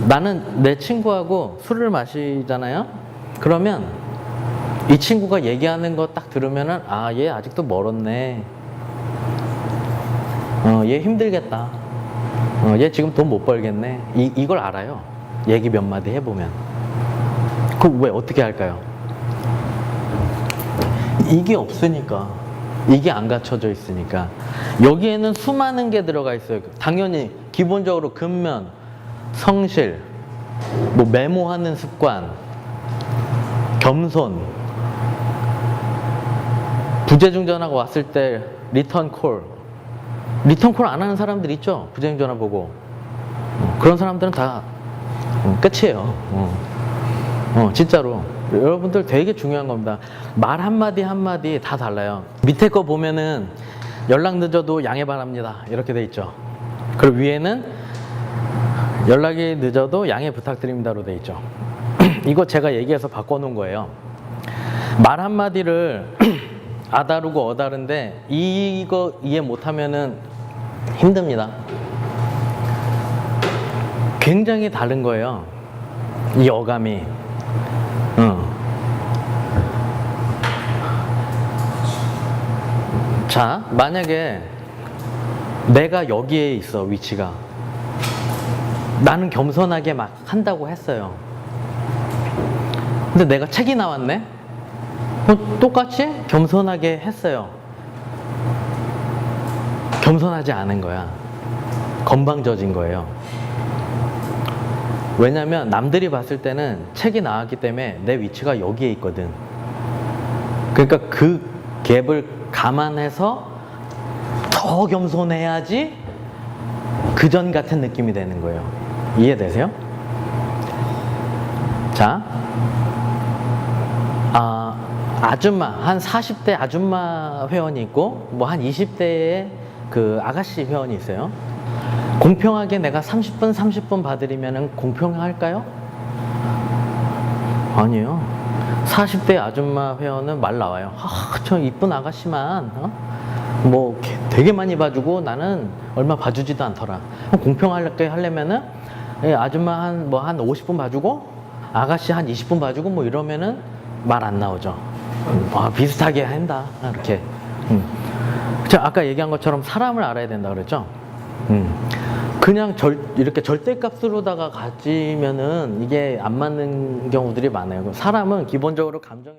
나는 내 친구하고 술을 마시잖아요. 그러면 이 친구가 얘기하는 거 딱 들으면은 얘 아직도 멀었네. 얘 힘들겠다. 얘 지금 돈 못 벌겠네. 이걸 알아요. 얘기 몇 마디 해보면. 그럼 왜 어떻게 할까요? 이게 없으니까. 이게 안 갖춰져 있으니까. 여기에는 수많은 게 들어가 있어요. 당연히 기본적으로 근면, 성실, 메모하는 습관, 겸손, 부재중 전화가 왔을 때 리턴 콜 안 하는 사람들 있죠? 부재중 전화 보고. 그런 사람들은 다 끝이에요. 진짜로. 여러분들 되게 중요한 겁니다. 말 한마디 한마디 다 달라요. 밑에 거 보면은 연락 늦어도 양해 바랍니다. 이렇게 돼 있죠. 그리고 위에는 연락이 늦어도 양해 부탁드립니다로 돼 있죠. 이거 제가 얘기해서 바꿔놓은 거예요. 말 한마디를 아다르고 어다른데 이거 이해 못하면은 힘듭니다. 굉장히 다른 거예요. 이 어감이. 자, 만약에 내가 여기에 있어, 위치가. 나는 겸손하게 막 한다고 했어요. 근데 내가 책이 나왔네? 똑같이 겸손하게 했어요. 겸손하지 않은 거야. 건방져진 거예요. 왜냐면 남들이 봤을 때는 책이 나왔기 때문에 내 위치가 여기에 있거든. 그러니까 갭을 감안해서 더 겸손해야지 그전 같은 느낌이 되는 거예요. 이해되세요? 자, 아줌마, 한 40대 아줌마 회원이 있고, 뭐 한 20대의 그 아가씨 회원이 있어요. 공평하게 내가 30분 받으려면 공평할까요? 아니에요. 40대 아줌마 회원은 말 나와요. 저 이쁜 아가씨만, 뭐 되게 많이 봐주고 나는 얼마 봐주지도 않더라. 공평하게 하려면은 아줌마 한 50분 봐주고 아가씨 한 20분 봐주고 뭐 이러면은 말 안 나오죠. 비슷하게 한다 이렇게. 자, 아까 얘기한 것처럼 사람을 알아야 된다 그랬죠. 그냥 이렇게 절대값으로다가 가지면은 이게 안 맞는 경우들이 많아요. 사람은 기본적으로 감정이